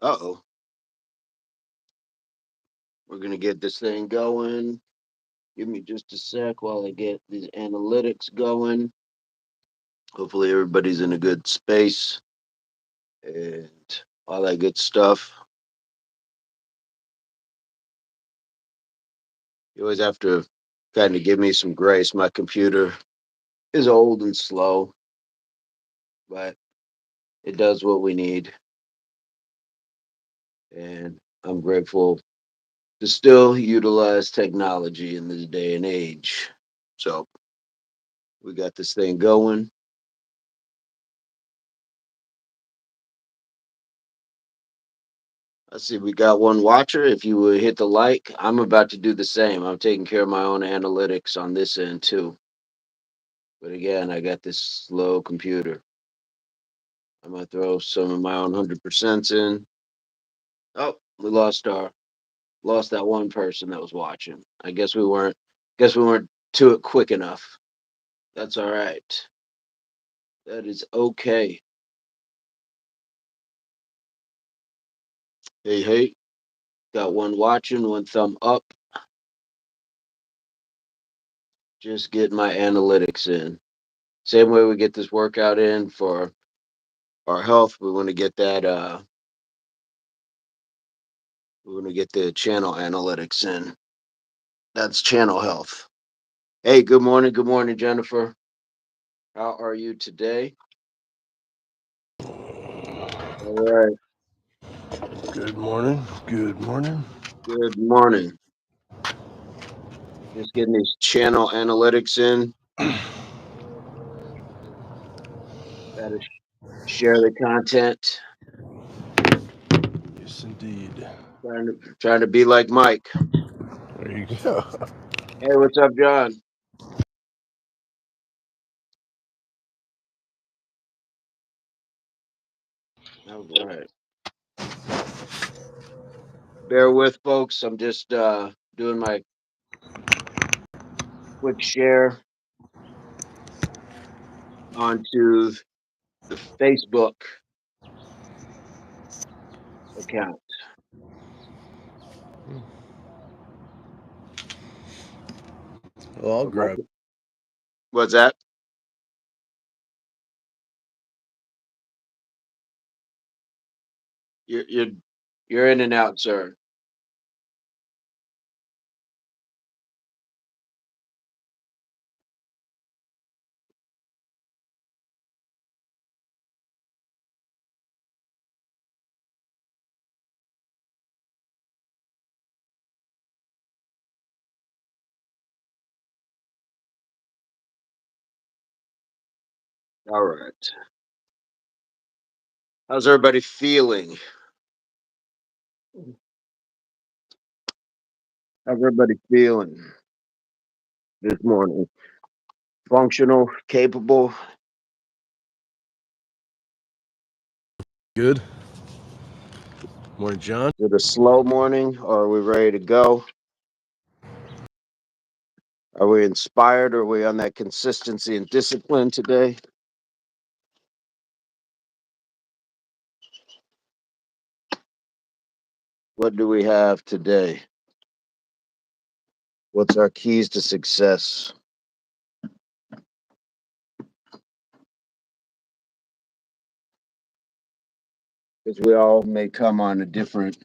Uh-oh. We're going to get this thing going. Give me just a sec while I get these analytics going. Hopefully everybody's in a good space and all that good stuff. You always have to kind of give me some grace. My computer is old and slow, but it does what we need. And I'm grateful to still utilize technology in this day and age. So we got this thing going. Let's see, we got one watcher. If you would hit the like, I'm about to do the same. I'm taking care of my own analytics on this end too. But again, I got this slow computer. I'm gonna throw some of my own 100% in. Oh, we lost that one person that was watching. I guess we weren't to it quick enough. That's all right. That is okay. Hey, hey, got one watching, one thumb up. Just getting my analytics in. Same way we get this workout in for our health, we want to get that we want to get the channel analytics in. That's channel health. Hey, good morning, Jennifer. How are you today? All right. Good morning. Good morning. Good morning. Just getting these channel analytics in. Gotta share the content. Yes, indeed. Trying to be like Mike. There you go. Hey, what's up, John? All right. Bear with folks. I'm just doing my quick share onto the Facebook account. Well, I'll grab. What's that? You're in and out, sir. All right. How's everybody feeling? How's everybody feeling this morning? Functional, capable? Good. Morning, John. Is it a slow morning or are we ready to go? Are we inspired? Are we on that consistency and discipline today? What do we have today? What's our keys to success? Because we all may come on a different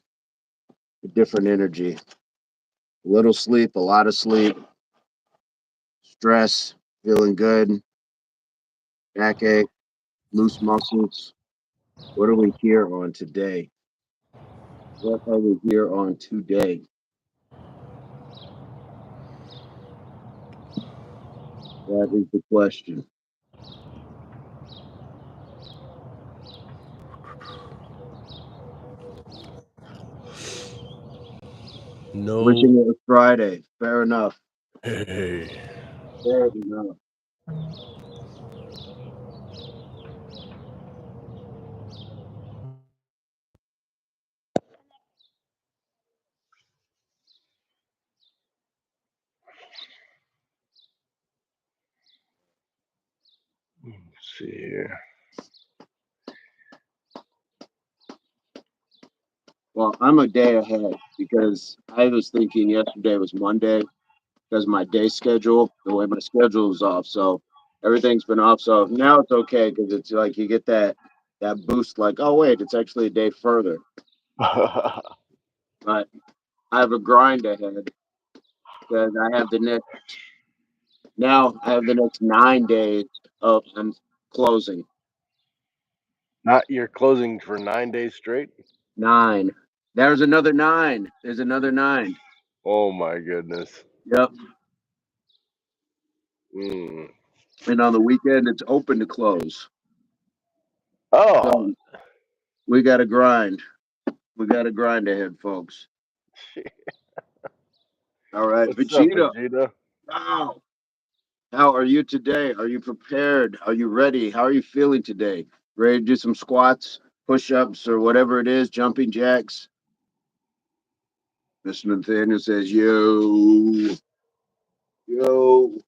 energy. A little sleep, a lot of sleep, stress, feeling good, backache, loose muscles. What are we here on today? What are we here on today? That is the question. No. Wishing it was Friday. Fair enough. Hey. Fair enough. Let's see here. Well, I'm a day ahead because I was thinking yesterday was Monday because my day schedule, the way my schedule is off. So everything's been off. So now it's okay because it's like you get that boost, like, oh wait, it's actually a day further. But I have a grind ahead because I have the next 9 days of I'm closing. Not you're closing for 9 days straight? Nine. There's another nine. There's another nine. Oh my goodness. Yep. Mm. And on the weekend, it's open to close. Oh, So we got to grind. We got to grind ahead, folks. All right. what's up, Vegeta. Vegeta? Wow. How are you today? Are you prepared? Are you ready? How are you feeling today? Ready to do some squats, push ups, or whatever it is, jumping jacks? Mr. Nathaniel says, yo, yo.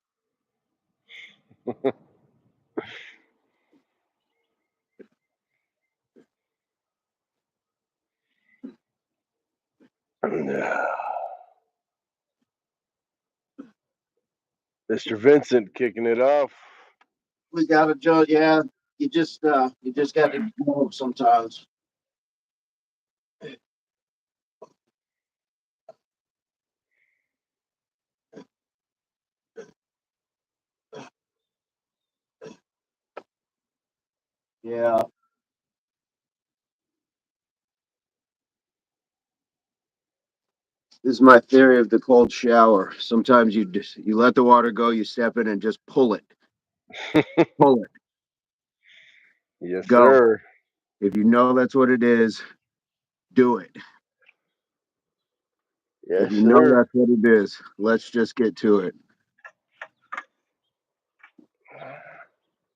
Mr. Vincent kicking it off. We got to jump. Yeah. You just got to move sometimes. Yeah. This is my theory of the cold shower. Sometimes you let the water go, you step in and just pull it. Pull it. Yes, Go. sir. If you know that's what it is, do it. If Yes, you know sir. that's what it is, let's just get to it.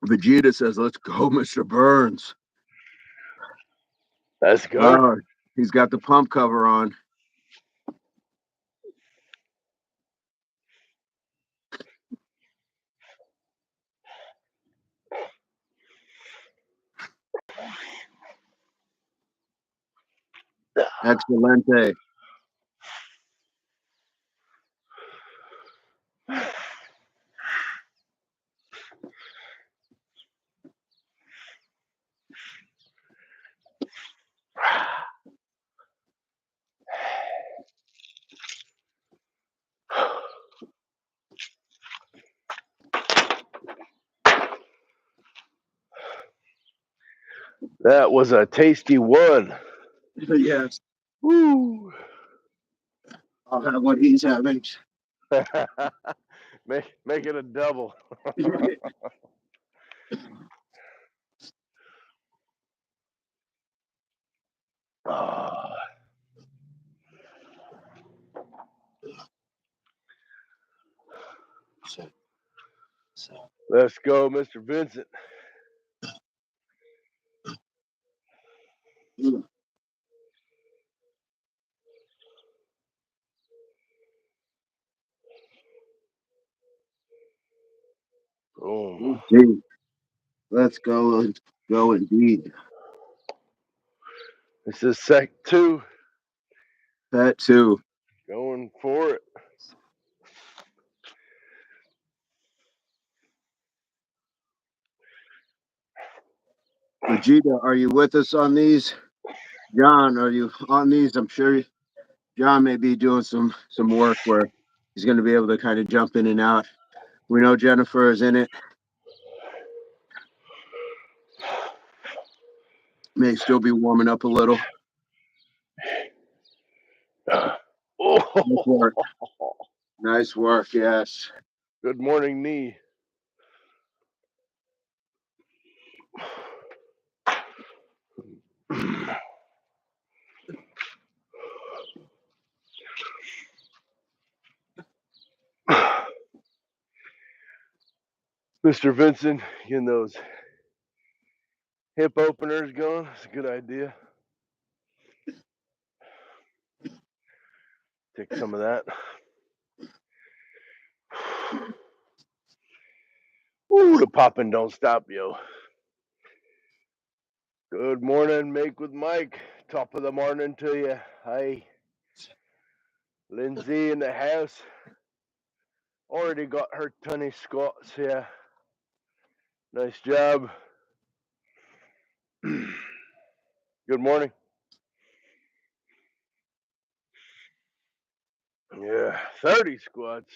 Vegeta says, let's go, Mr. Burns. Let's go. Oh, he's got the pump cover on. Excelente. That was a tasty one. Yes, Woo. I'll have what he's having. make it a double. Ah, let's go, Mr. Vincent. Boom. Indeed. Let's go indeed. This is sec 2. That too. Going for it. Vegeta, are you with us on these? John, are you on these? I'm sure John may be doing some work where he's going to be able to kind of jump in and out. We know Jennifer is in it. May still be warming up a little. Nice work. Oh, Nice work. Yes. good morning, knee. Mr. Vincent, getting those hip openers going. It's a good idea. Take some of that. Ooh, the popping don't stop, yo. Good morning, Make with Mike. Top of the morning to you. Hi. Lindsay in the house. Already got her 20 squats here. Nice job. Good morning. Yeah, 30 squats.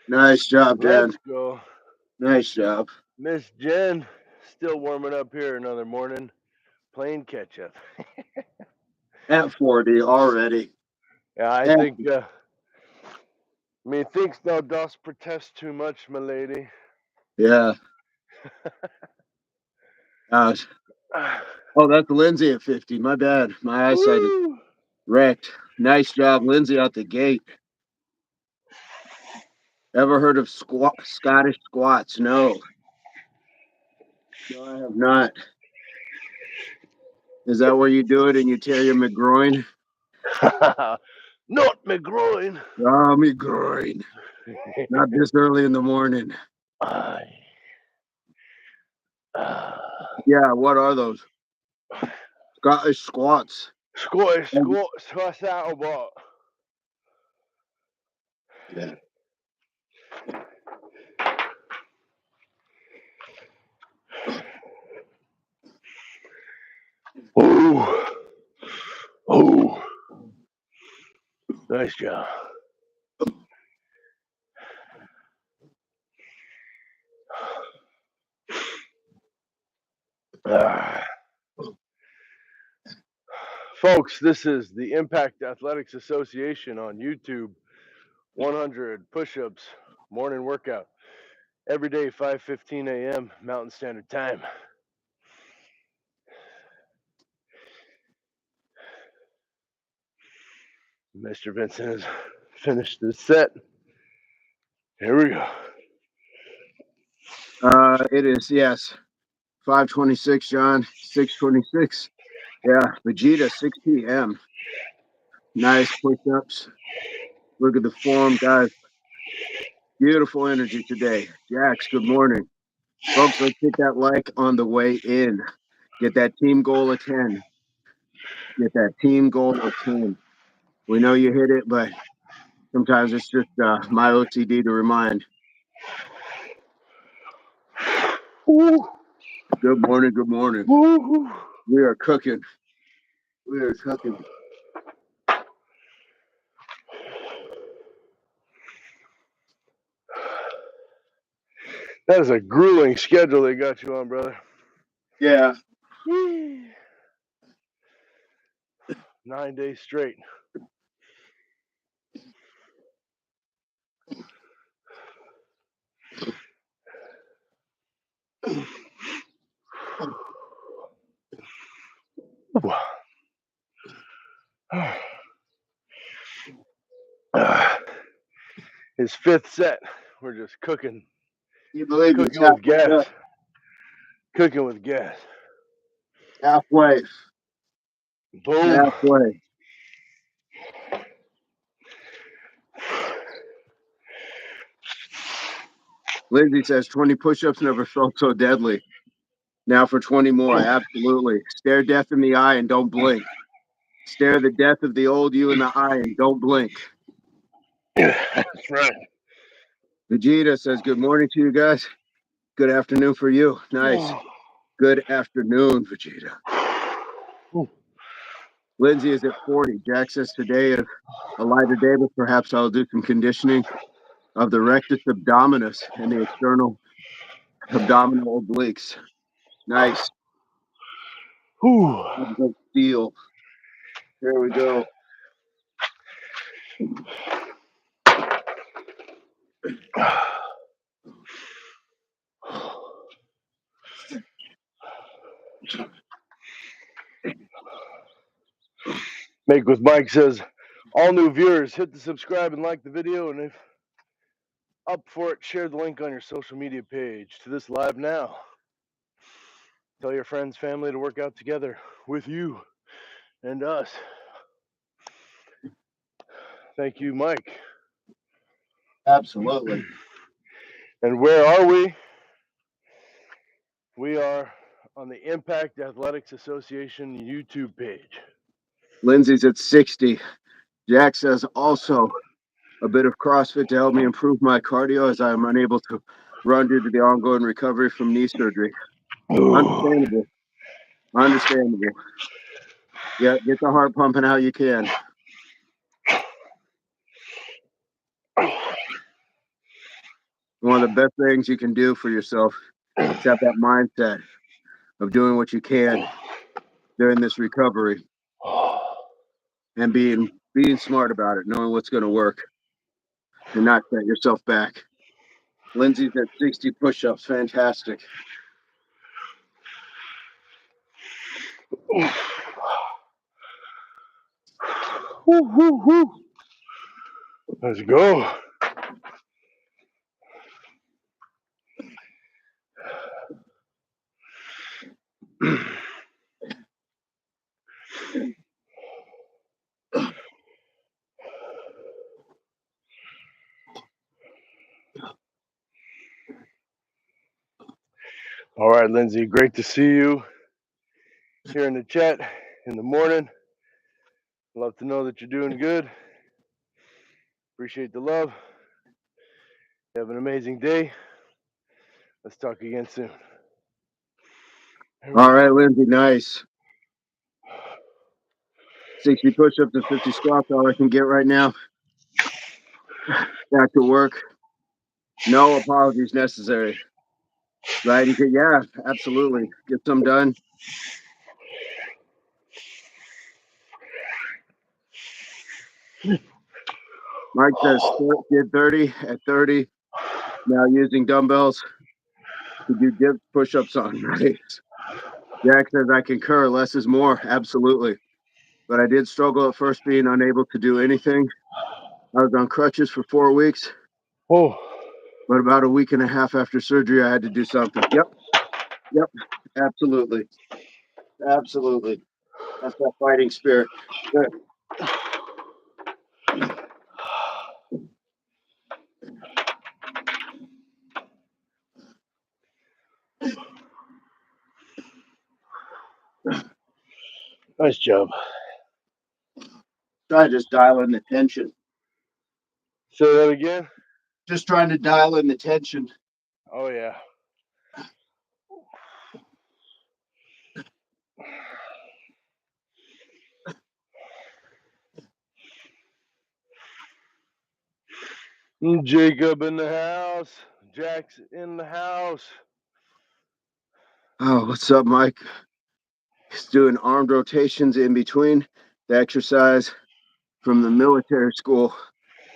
Nice job, Dan. Let's go. Nice job. Miss Jen, still warming up here another morning. Playing catch up. At 40 already. Yeah, I Yeah. think, methinks thou dost protest too much, my lady. Yeah. Oh, that's Lindsay at 50. My bad. My eyesight is Woo! wrecked. Nice job, Lindsay, out the gate. Ever heard of Scottish squats? No. No, I have not. Is that where you do it and you tear your McGroin? Not my groin. Oh, me groin. Not this early in the morning. Aye. Yeah, what are those? Scottish squats. Scottish squats, what's that about? Yeah. Ooh. Ooh. Nice job. Folks, this is the Impact Athletics Association on YouTube. 100 push-ups, morning workout. Every day, 5:15 a.m. Mountain Standard Time. Mr. Vincent has finished his set. Here we go. It is, yes. 5:26, John. 6:26. Yeah, Vegeta, 6 p.m. Nice push-ups. Look at the form, guys. Beautiful energy today. Jax, good morning. Folks, let's hit that like on the way in. Get that team goal of 10. Get that team goal of 10. We know you hit it, but sometimes it's just my OCD to remind. Ooh. Good morning, good morning. Ooh. We are cooking. We are cooking. That is a grueling schedule they got you on, brother. Yeah. 9 days straight. His fifth set. We're just cooking. You believe it's Cooking with halfway gas. up. Cooking with gas. Halfway. Boom. Halfway. Lindsay says 20 push-ups never felt so deadly. Now for 20 more. Absolutely. Stare death in the eye and don't blink. Stare the death of the old you in the eye and don't blink. That's right. Vegeta says, good morning to you guys. Good afternoon for you. Nice. Good afternoon, Vegeta. Lindsay is at 40. Jack says today is a lighter day, but perhaps I'll do some conditioning of the rectus abdominis and the external abdominal obliques. Nice. Steel. Here we go. Make with Mike says, all new viewers, hit the subscribe and like the video, and if up for it, share the link on your social media page to this live now. Tell your friends, family to work out together with you and us. Thank you, Mike. Absolutely. And where are we? We are on the Impact Athletics Association YouTube page. Lindsay's at 60. Jack says also a bit of CrossFit to help me improve my cardio as I am unable to run due to the ongoing recovery from knee surgery. Understandable. Understandable. Yeah, get the heart pumping how you can. One of the best things you can do for yourself is have that mindset of doing what you can during this recovery and being smart about it, knowing what's going to work and not set yourself back. Lindsay's at 60 push-ups. Fantastic. Let's go. All right, Lindsay, great to see you here in the chat in the morning. Love to know that you're doing good. Appreciate the love. Have an amazing day. Let's talk again soon. All right, Lindsay, nice. 60 push-ups and 50 squats, all I can get right now. Back to work. No apologies necessary. Right? Yeah, absolutely. Get some done. Mike says did 30 at 30. Now using dumbbells to do dips, push-ups on. Right. Jack says I concur. Less is more. Absolutely. But I did struggle at first being unable to do anything. I was on crutches for 4 weeks. Oh. But about a week and a half after surgery, I had to do something. Yep. Absolutely. Absolutely. That's that fighting spirit. Good. Nice job. Try to just dial in the tension. Say that again. Just trying to dial in the tension. Oh, yeah. Jacob in the house. Jack's in the house. Oh, what's up, Mike? He's doing armed rotations in between the exercise from the military school.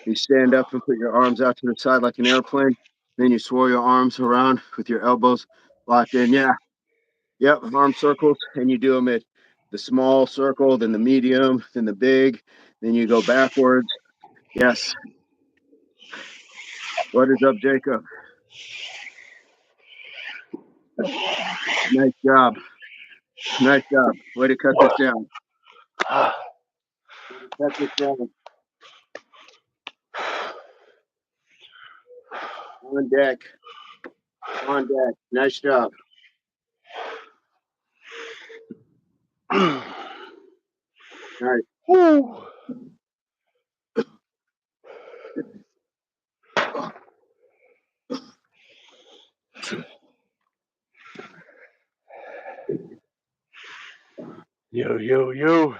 You stand up and put your arms out to the side like an airplane. Then you swirl your arms around with your elbows locked in. Yeah. Yep. Arm circles. And you do them at the small circle, then the medium, then the big. Then you go backwards. Yes. What is up, Jacob? Nice job. Nice job. Way to cut this down. Way to cut this down. On deck. On deck. Nice job. Nice. Woo. Yo, yo, yo.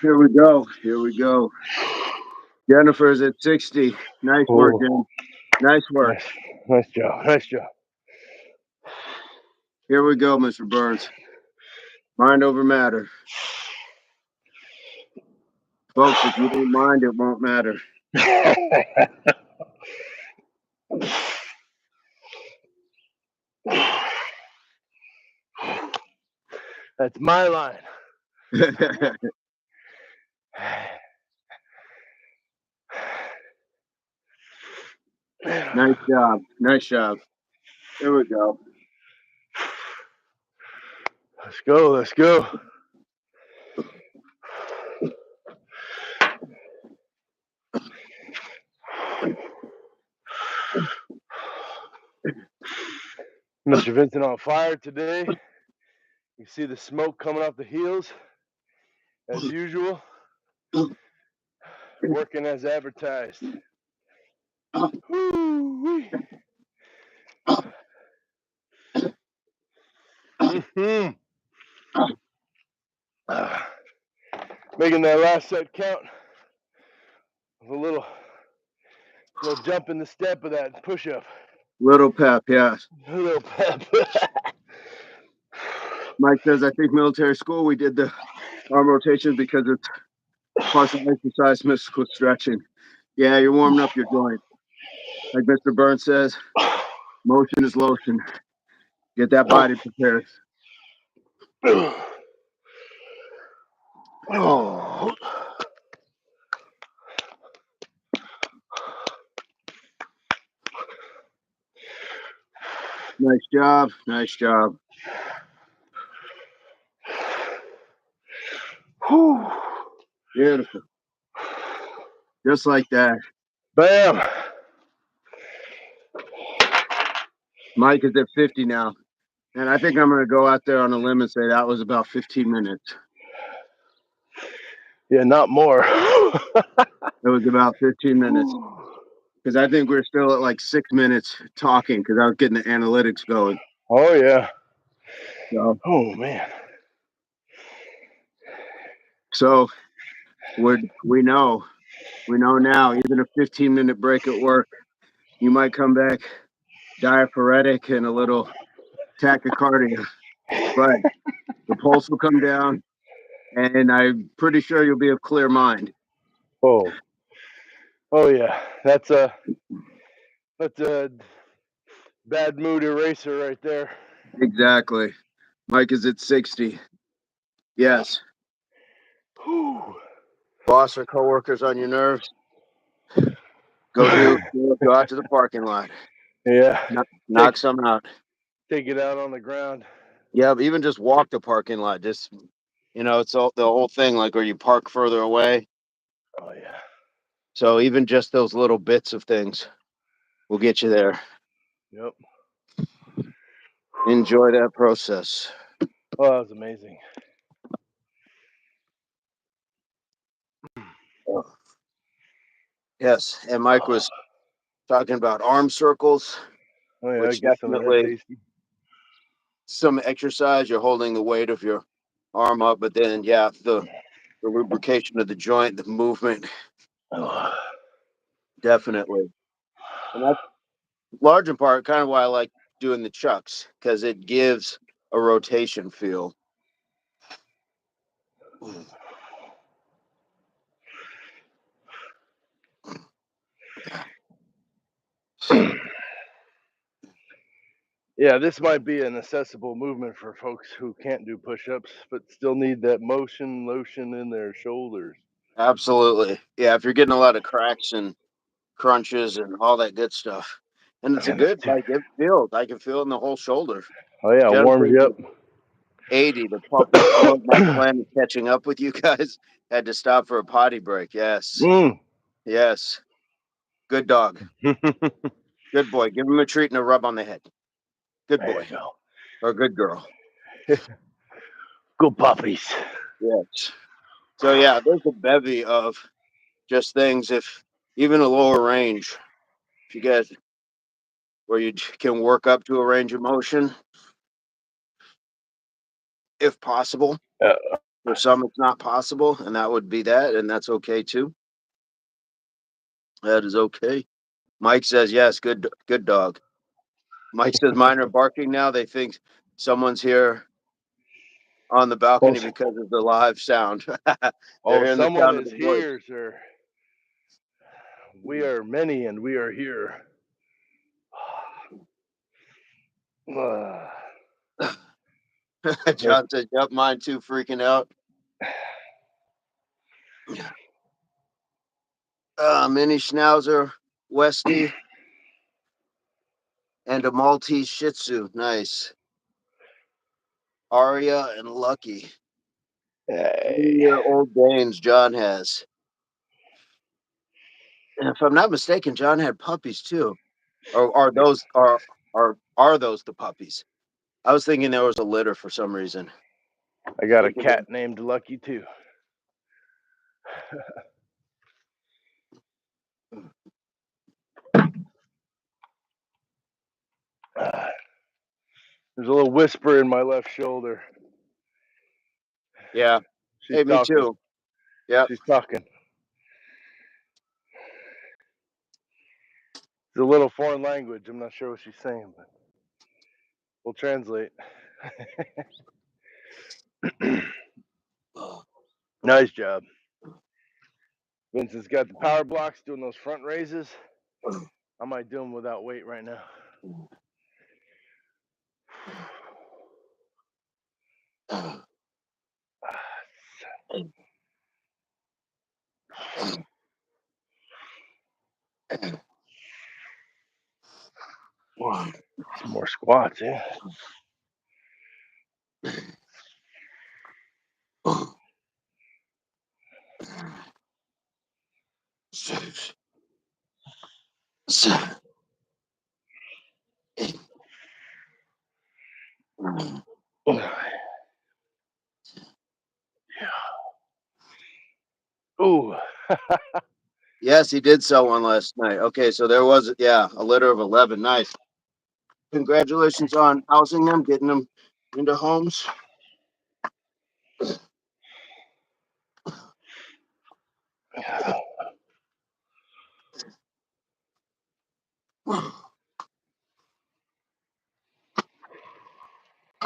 Here we go. Here we go. Jennifer's at 60. Nice work, Oh, Jen. Nice work. nice job. Nice job. Here we go, Mr. Burns. Mind over matter. Folks, if you don't mind, it won't matter. That's my line. Nice job. Nice job. There we go. Let's go. Let's go. Mr. Vincent on fire today. You see the smoke coming off the heels, as usual. Working as advertised. Woo-wee. Making that last set count with a little jump in the step of that push-up. Little pep, yeah. A little pep. Mike says, I think military school, we did the arm rotation because it's partial exercise mixed with stretching. Yeah, you're warming up your joint. Like Mr. Burns says, motion is lotion. Get that body prepared. Oh. Nice job. Nice job. Whew. Beautiful. Just like that. Bam. Mike is at 50 now. And I think I'm going to go out there on a limb and say that was about 15 minutes. Yeah, not more. It was about 15 minutes. Because I think we're still at like 6 minutes talking because I was getting the analytics going. Oh, yeah. So, oh, man. So we know now, even a 15-minute break at work, you might come back diaphoretic and a little tachycardia, but the pulse will come down, and I'm pretty sure you'll be of clear mind. Oh yeah, that's a bad mood eraser right there. Exactly. Mike is at 60. Yes. Whew. Boss or coworkers on your nerves? Go out to the parking lot. Yeah. Knock some out. Take it out on the ground. Yeah, but even just walk the parking lot. Just, it's the whole thing, like where you park further away. Oh yeah. So even just those little bits of things will get you there. Yep. Enjoy that process. Oh, that was amazing. Yes, and Mike was talking about arm circles, Oh yeah, which get some of that definitely tasty. some exercise. You're holding the weight of your arm up, but then the lubrication of the joint, the movement, definitely. And that's large in part kind of why I like doing the chucks, because it gives a rotation feel. Yeah, this might be an accessible movement for folks who can't do push-ups, but still need that lotion in their shoulders. Absolutely. Yeah, if you're getting a lot of cracks and crunches and all that good stuff. And it's a good, it feels, I can feel it in the whole shoulder. Oh yeah, warms you up. 80, the pump that slowed my plan of catching up with you guys. Had to stop for a potty break. Yes. Yes. Good dog. Good boy. Give him a treat and a rub on the head. Good boy. Go. Or good girl. Good puppies. Yes. So yeah, there's a bevy of just things, if even a lower range, if you guys, where you can work up to a range of motion, if possible. For some, it's not possible, and that would be that, and that's okay too. That is okay. Mike says yes. Good dog. Mike says mine are barking now. They think someone's here on the balcony because of the live sound. They're hearing the someone sound of is the voice. here, sir. We are many, and we are here. John says, "Yep, mine too." Freaking out. Mini Schnauzer, Westie, And a Maltese Shih Tzu. Nice. Aria and Lucky. Hey. 3-year-old Danes John has. And if I'm not mistaken, John had puppies too. Or are those the puppies? I was thinking there was a litter for some reason. I got a cat named Lucky too. There's a little whisper in my left shoulder. Yeah. She's Hey, me talking. too. Yeah. She's talking. It's a little foreign language. I'm not sure what she's saying, but we'll translate. Nice job. Vincent's got the power blocks doing those front raises. I might do them without weight right now. Some more squats, yeah. Ooh. Yes, he did sell one last night. Okay, so there was a litter of 11. Nice. Congratulations on housing them, getting them into homes.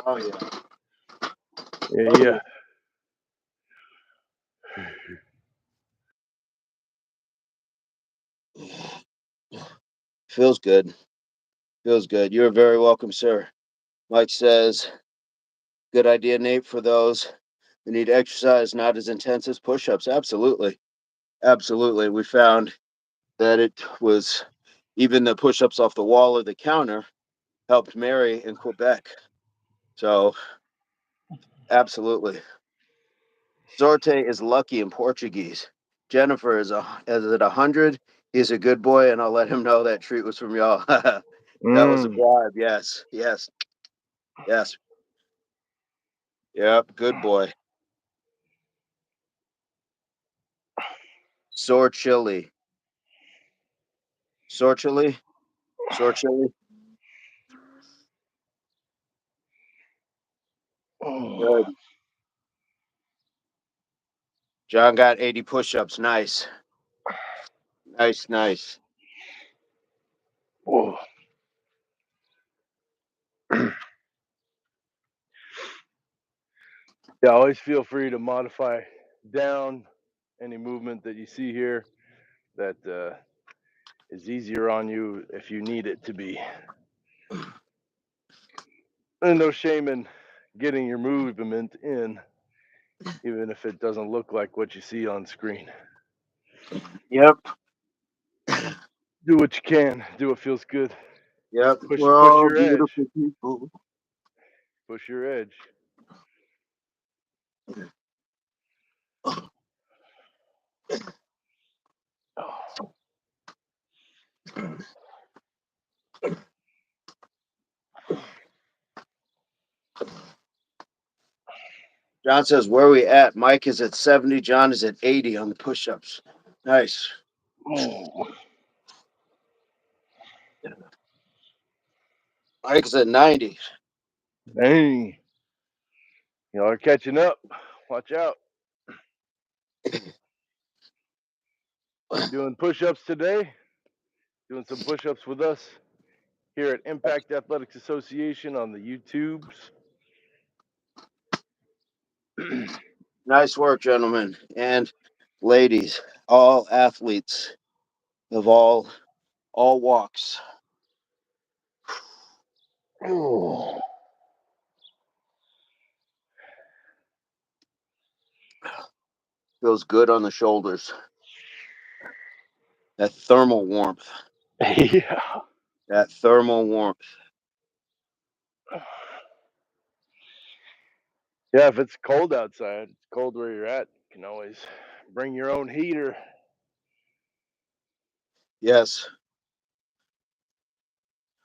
Oh yeah. Yeah. Feels good. Feels good. You're very welcome, sir. Mike says, good idea, Nate, for those who need exercise not as intense as push-ups. Absolutely. Absolutely. We found that it was even the push-ups off the wall or the counter helped Mary in Quebec. So absolutely. Zorte is lucky in Portuguese. Jennifer is at 100. He's a good boy, and I'll let him know that treat was from y'all. That was a bribe. Yes, yes, yes. Yep, good boy. Sore chili. Sore chili? Sore chili? Good. John got 80 push-ups. Nice. Nice, nice. Whoa. Yeah, always feel free to modify down any movement that you see here that is easier on you if you need it to be. And no shame in getting your movement in, even if it doesn't look like what you see on screen. Yep. Do what you can. Do what feels good. Yep. Push We're all your edge. beautiful people. Push your edge. Oh. John says, where are we at? Mike is at 70. John is at 80 on the push-ups. Nice. Oh. Mike is at 90. Dang. Y'all are catching up. Watch out. Doing push-ups today. Doing some push-ups with us here at Impact Athletics Association on the YouTubes. Nice work, gentlemen and ladies, all athletes of all walks. Oh. Feels good on the shoulders. That thermal warmth. Yeah. That thermal warmth. Yeah, if it's cold outside, it's cold where you're at. You can always bring your own heater. Yes.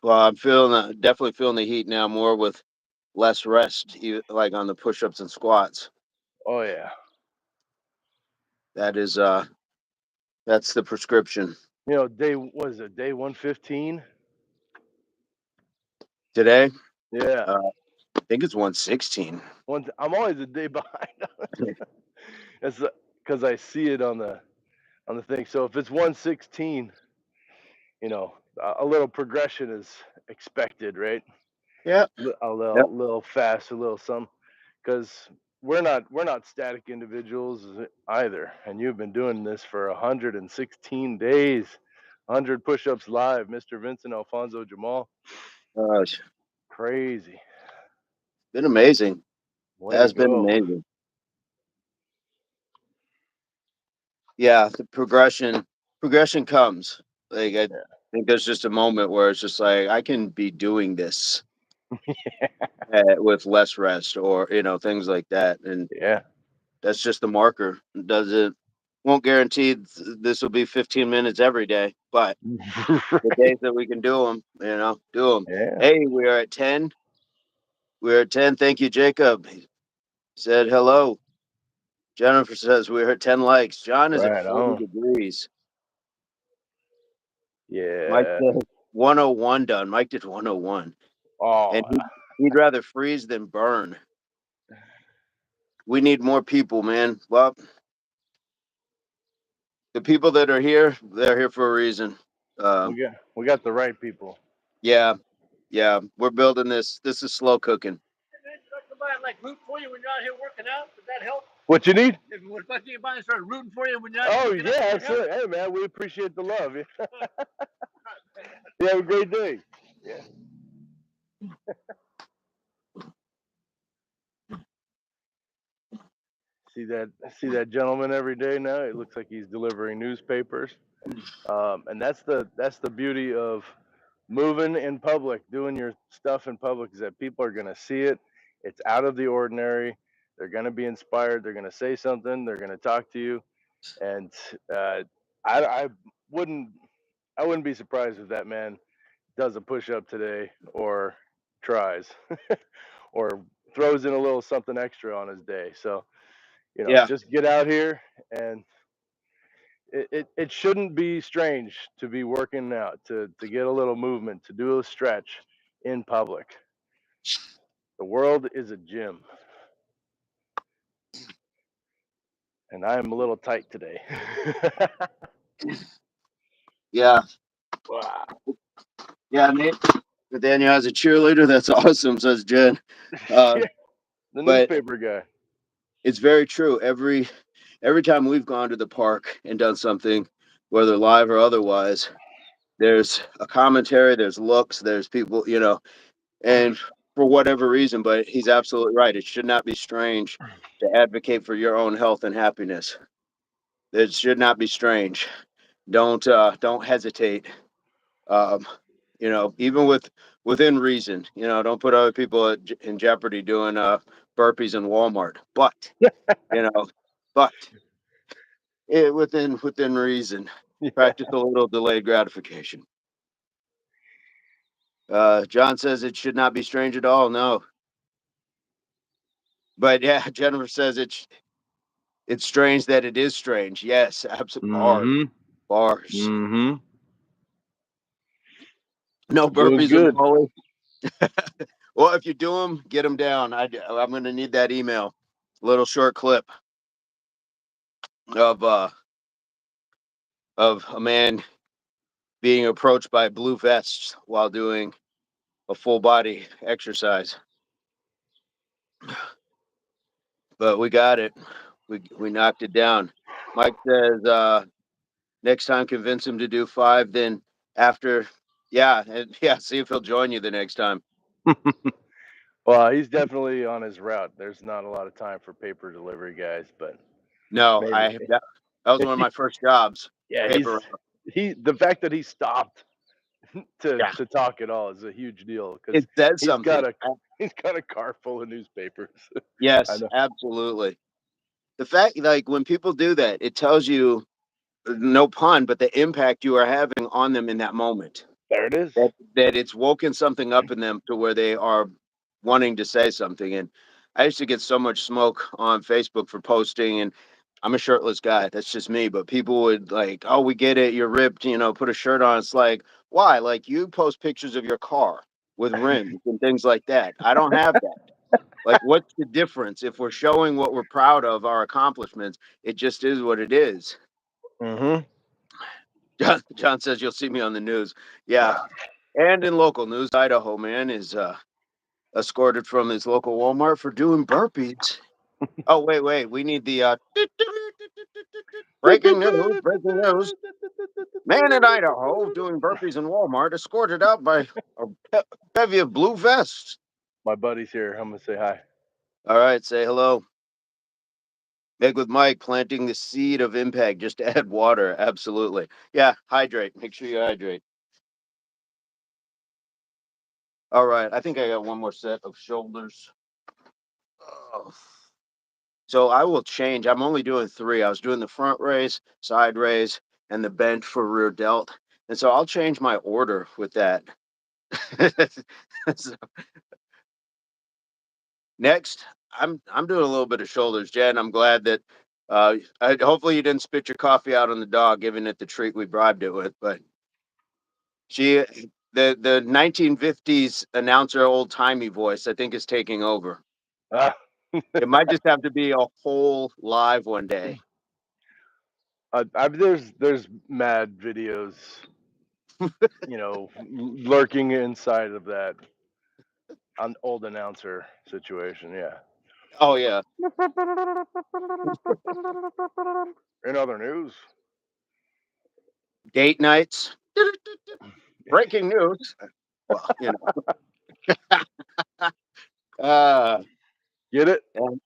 Well, I'm feeling definitely feeling the heat now more with less rest, like on the push-ups and squats. Oh yeah. That is that's the prescription. You know, day was it day 115? Today, Yeah. I think it's 116. I'm always a day behind. It's because I see it on the thing. So if it's 116, you know, a little progression is expected, right? Yeah. A Yep. little fast, a little some, because we're not static individuals either. And you've been doing this for 116 days, 100 push-ups live, Mr. Vincent Alfonso Jamal. It's Crazy. been amazing. Way to Has been go. amazing. Yeah, the progression comes. Like I think there's just a moment where it's just like I can be doing this with less rest, or things like that, and Yeah. that's just the marker. Doesn't won't guarantee this will be 15 minutes every day, but the Right. days that we can do them, do them. Yeah. Hey, we are at 10. We're at 10. Thank you, Jacob. He said hello. Jennifer says we're at 10 likes. John is at Right 40 on. degrees. Mike Yeah. said 101 done. Mike did 101. And Oh, he'd rather freeze than burn. We need more people, man. Well, the people that are here, they're here for a reason. Um, we got the right people. yeah, yeah, we're building this. This is slow cooking. Somebody like root for you when you're out here working out? Does that help? What you need? If anybody started rooting for you when you're out Oh working yeah, out? absolutely. Hey man, we appreciate the love. You have a great day. Yeah. See that gentleman every day now. It looks like he's delivering newspapers, and that's the beauty of moving in public, doing your stuff in public, is that people are gonna see it. It's out of the ordinary. They're gonna be inspired. They're gonna say something. They're gonna talk to you, and I wouldn't I wouldn't be surprised if that man does a push up today or tries or throws in a little something extra on his day. So, Yeah, just get out here, and it shouldn't be strange to be working out, to get a little movement, to do a stretch in public. The world is a gym, and I am a little tight today. yeah, Wow. yeah. Nathaniel has a cheerleader. That's awesome, says Jen. Uh, Yeah, the but newspaper guy. it's very true. Every time we've gone to the park and done something, whether live or otherwise, there's a commentary, there's looks, there's people, and for whatever reason, but he's absolutely right. It should not be strange to advocate for your own health and happiness. It should not be strange. Don't hesitate. Um, even within reason. Don't put other people in jeopardy doing burpees in Walmart. But you know, but within reason, Yeah. practice a little delayed gratification. John says it should not be strange at all. No, but yeah, Jennifer says it's strange that it is strange. Yes, absolute bars, Mm-hmm. bars. Mm-hmm. No Feels burpees and good. Molly. Well, if you do them, get them down. I'm going to need that email. Little short clip of a man being approached by blue vests while doing a full body exercise. But we got it. We knocked it down. Mike says next time convince him to do 5. Then after, yeah, and yeah, see if he'll join you the next time. Well, he's definitely on his route. There's not a lot of time for paper delivery guys, but No, maybe. that was one of my first jobs. Yeah, Paper. the fact that he stopped. to talk at all is a huge deal because It says he's got something. a car full of newspapers. I Yes, know. absolutely. The fact, like, when people do that, it tells you, no pun, but the impact you are having on them in that moment. There it is. That it's woken something up in them to where they are wanting to say something. And I used to get so much smoke on Facebook for posting, and I'm a shirtless guy. That's just me. But people would like, "Oh, we get it. You're ripped. Put a shirt on." It's like, why? Like, you post pictures of your car with rims and things like that. I don't have that. Like, what's the difference if we're showing what we're proud of, our accomplishments? It just is what it is. Mm-hmm. John says you'll see me on the news. Yeah, and in local news, Idaho man is escorted from his local Walmart for doing burpees. Oh, wait. We need the breaking news. Breaking news. Man in Idaho doing burpees in Walmart escorted out by a bevy of blue vests. My buddy's here. I'm gonna say hi. All right, say hello. Meg with Mike, planting the seed of impact. Just add water. Absolutely. Yeah, hydrate. Make sure you hydrate. All right, I think I got one more set of shoulders. Oh. So I will change. I'm only doing 3. I was doing the front raise, side raise, and the bend for rear delt. And so I'll change my order with that. So next, I'm doing a little bit of shoulders, Jen. I'm glad that hopefully you didn't spit your coffee out on the dog, giving it the treat we bribed it with. But she, the 1950s announcer, old timey voice, I think is taking over. Ah. It might just have to be a whole live one day. There's mad videos, lurking inside of that old announcer situation. Yeah. Oh yeah, In other news, date nights. Breaking news. Well, uh, get it? and,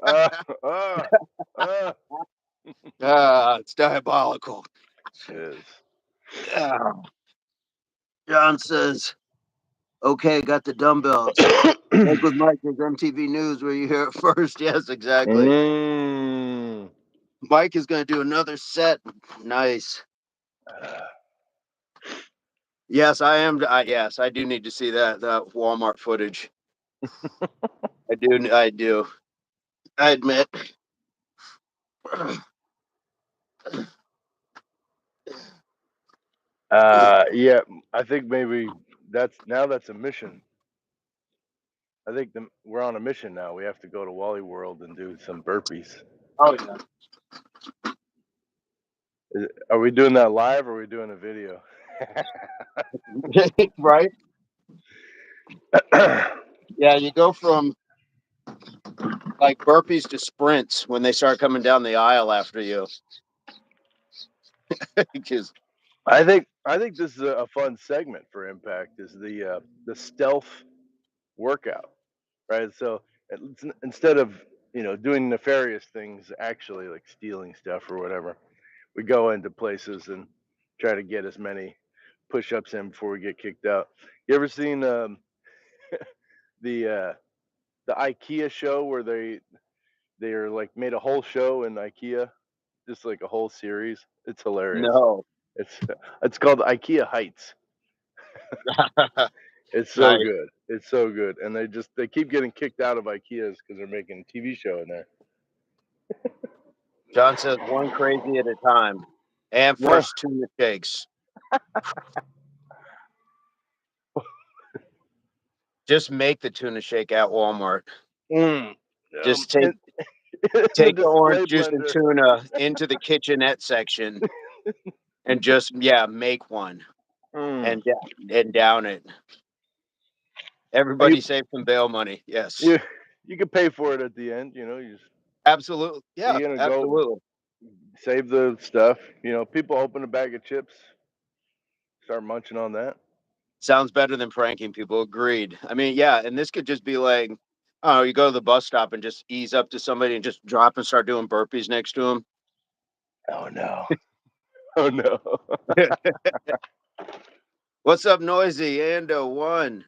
Uh, uh, uh. it's diabolical. It is. Uh, John says, "Okay, got the dumbbells." Like with Mike, there's MTV News where you hear it first. Yes, exactly. Mm. Mike is going to do another set. Nice. Yes, I am. Yes, I do need to see that Walmart footage. I do. I do. I admit. Yeah, I think maybe that's a mission. I think we're on a mission now. We have to go to Wally World and do some burpees. Oh yeah. Are we doing that live or are we doing a video? Right. Yeah, you go from like burpees to sprints when they start coming down the aisle after you. Because I think this is a fun segment for Impact. Is the stealth workout, right? So instead of doing nefarious things, actually like stealing stuff or whatever, we go into places and try to get as many push-ups in before we get kicked out. You ever seen the the IKEA show where they're like made a whole show in IKEA, just like a whole series? It's hilarious. no. It's called IKEA Heights. It's so Nice. good. It's so good, and they keep getting kicked out of IKEA's because they're making a TV show in there. John says one crazy at a time. And Yeah. first tuna shakes. Just make the tuna shake at Walmart. Mm. Just take The take the orange display juice and blender. tuna into the kitchenette section and just make one Mm. and down it. You Everybody save some bail money. Yes. you you can pay for it at the end. Absolutely. Yeah, You're gonna go absolutely. save the stuff. People open a bag of chips, start munching on that. Sounds better than pranking people. Agreed. I mean, yeah, and this could just be like, oh, you go to the bus stop and just ease up to somebody and just drop and start doing burpees next to them. Oh no. Oh no. What's up, Noisy? Ando one.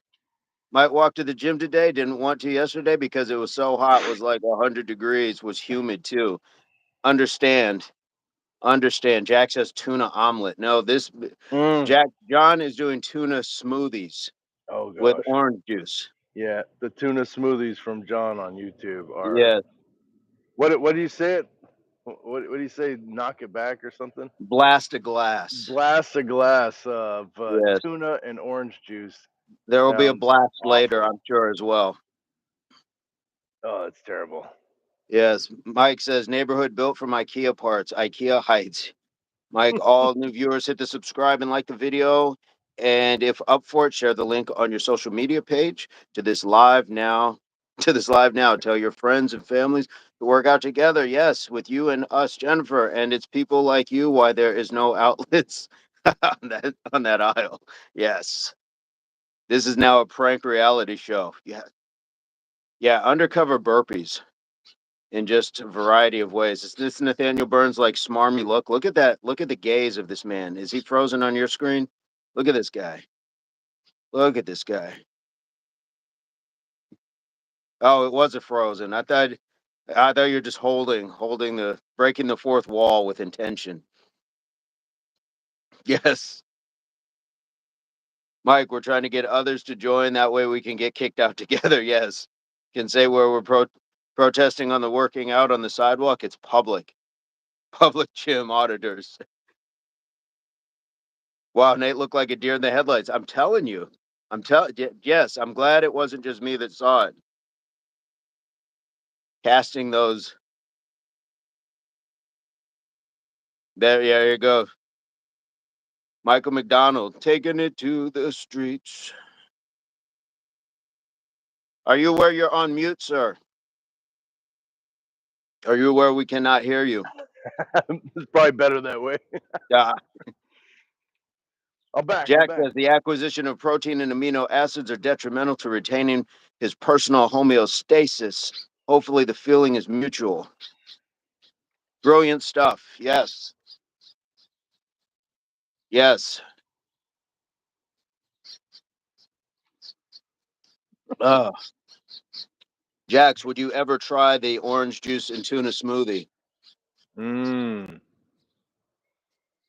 Might walk to the gym today. Didn't want to yesterday because it was so hot. Was like 100 degrees. Was humid too. Understand. Understand. Jack says tuna omelet. No, this Mm. John is doing tuna smoothies Oh with gosh. orange juice. Yeah, the tuna smoothies from John on YouTube are. Yes. What do you say it? What do you say? Knock it back or something? Blast a glass. Blast a glass of Yes. tuna and orange juice. There will be a Sounds blast later, awful. I'm sure, as well. Oh, it's terrible. Yes. Mike says neighborhood built from IKEA parts, IKEA Heights. Mike, all new viewers hit the subscribe and like the video. And if up for it, share the link on your social media page to this live now. To this live now. Tell your friends and families to work out together. Yes, with you and us, Jennifer. And it's people like you why there is no outlets on that aisle. Yes. This is now a prank reality show. Yeah. Yeah, undercover burpees in just a variety of ways. Is this Nathaniel Burns like smarmy look? Look at that. Look at the gaze of this man. Is he frozen on your screen? Look at this guy. Look at this guy. Oh, it wasn't frozen. I thought you were just holding the breaking the fourth wall with intention. Yes. Mike, we're trying to get others to join. That way we can get kicked out together. Yes. Can say where we're protesting on the working out on the sidewalk. It's public. Public gym auditors. Wow, Nate looked like a deer in the headlights. I'm telling you. Yes, I'm glad it wasn't just me that saw it. Casting those. There you go. Michael McDonald taking it to the streets. Are you aware you're on mute, sir? Are you aware we cannot hear you? It's probably better that way. Uh, I'm back. I'm Jack back. says the acquisition of protein and amino acids are detrimental to retaining his personal homeostasis. Hopefully, the feeling is mutual. Brilliant stuff. Yes. Yes. Uh, Jax, would you ever try the orange juice and tuna smoothie? Mm.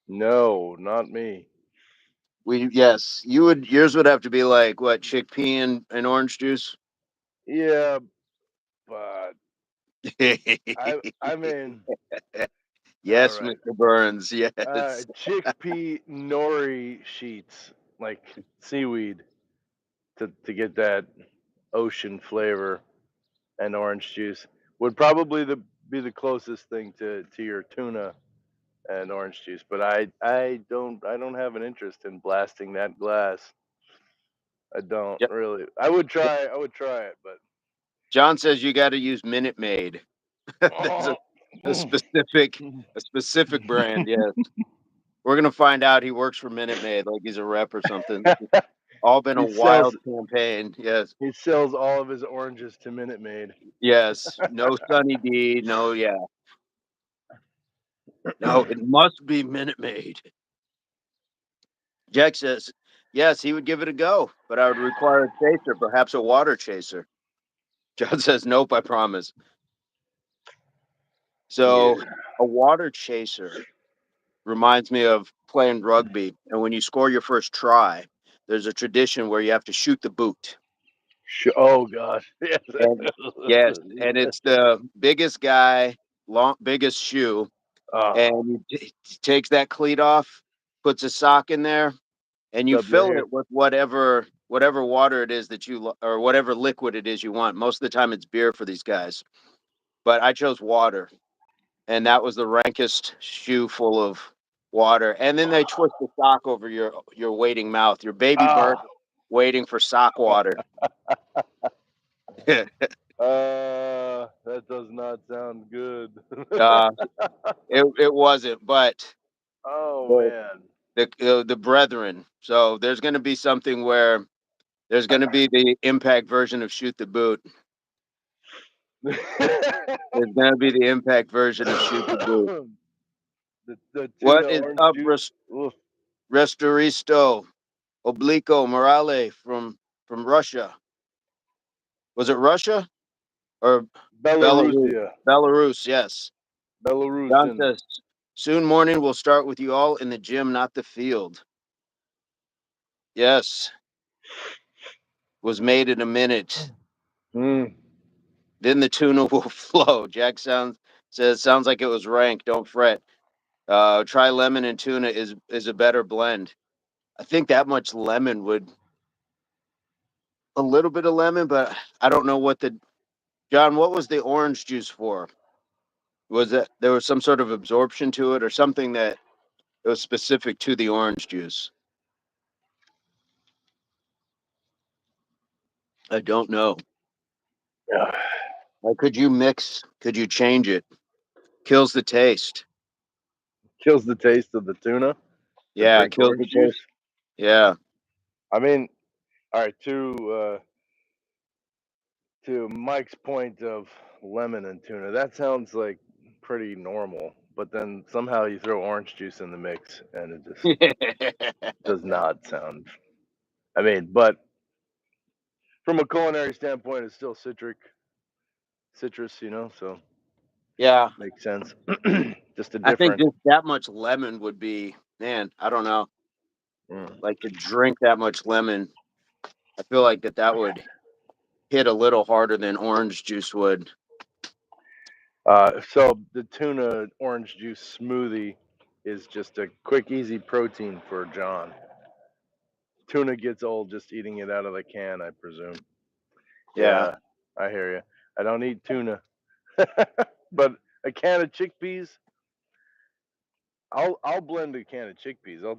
No, not me. Yes, you would. Yours would have to be like what, chickpea and orange juice. Yeah, but Yes, I mean, all right. Mr. Burns. Yes. Chickpea nori sheets, like seaweed, to get that ocean flavor, and orange juice would probably be the closest thing to your tuna and orange juice. But I don't have an interest in blasting that glass. I don't Yep. really. I would try it, but John says you got to use Minute Maid. That's a specific a specific brand. Yes, we're gonna find out he works for Minute Maid, like he's a rep or something. All been a he sells wild campaign. Yes. he sells all of his oranges to Minute Maid. Yes. No Sunny D. No. Yeah. No. It must be Minute Maid. Jack says, yes, he would give it a go, but I would require a chaser, perhaps a water chaser. John says, nope, I promise. Yeah. So a water chaser reminds me of playing rugby. And when you score your first try, there's a tradition where you have to shoot the boot. Oh gosh. Yes. And yes, and it's the biggest guy, biggest shoe, Oh, and he takes that cleat off, puts a sock in there, and you stub your fill hair. it with whatever water it is that or whatever liquid it is you want. Most of the time it's beer for these guys, but I chose water, and that was the rankest shoe full of water. And then they twist the sock over your waiting mouth, your baby bird Ah. waiting for sock water. That does not sound good. uh, it wasn't, but Oh the man. the brethren. So there's going to be something where there's going to be the impact version of shoot the boot. There's going to be the impact version of shoot the boot. The tuna What is orange up, juice. Oof. Restoristo? Oblico Morale from Russia. Was it Russia or Belarus? Belarusia, Belarus, yes. John Belarusian. says, soon morning will start with you all in the gym, not the field. Yes, was made in a minute. Mm. Then the tuna will flow. Jack says, sounds like it was rank. Don't fret. Try lemon and tuna is a better blend. I think that much lemon would a little bit of lemon, but I don't know what the John. What was the orange juice for? Was that there was some sort of absorption to it or something that it was specific to the orange juice? I don't know. Yeah. Like, could you mix? Could you change it? Kills the taste. Kills the taste of the tuna to Yeah, it drink kills the orange juice. taste. Yeah, I mean, all right. To Mike's point of lemon and tuna, that sounds like pretty normal. But then somehow you throw orange juice in the mix, and it just does not sound. I mean, but from a culinary standpoint, it's still citrus, so yeah. makes sense. Just a I think different. just that much lemon would be, man. I don't know. Mm. Like to drink that much lemon, I feel like that would hit a little harder than orange juice would. So the tuna orange juice smoothie is just a quick, easy protein for John. Tuna gets old just eating it out of the can, I presume. Yeah, Yeah, I hear you. I don't eat tuna, but a can of chickpeas. I'll blend a can of chickpeas. I'll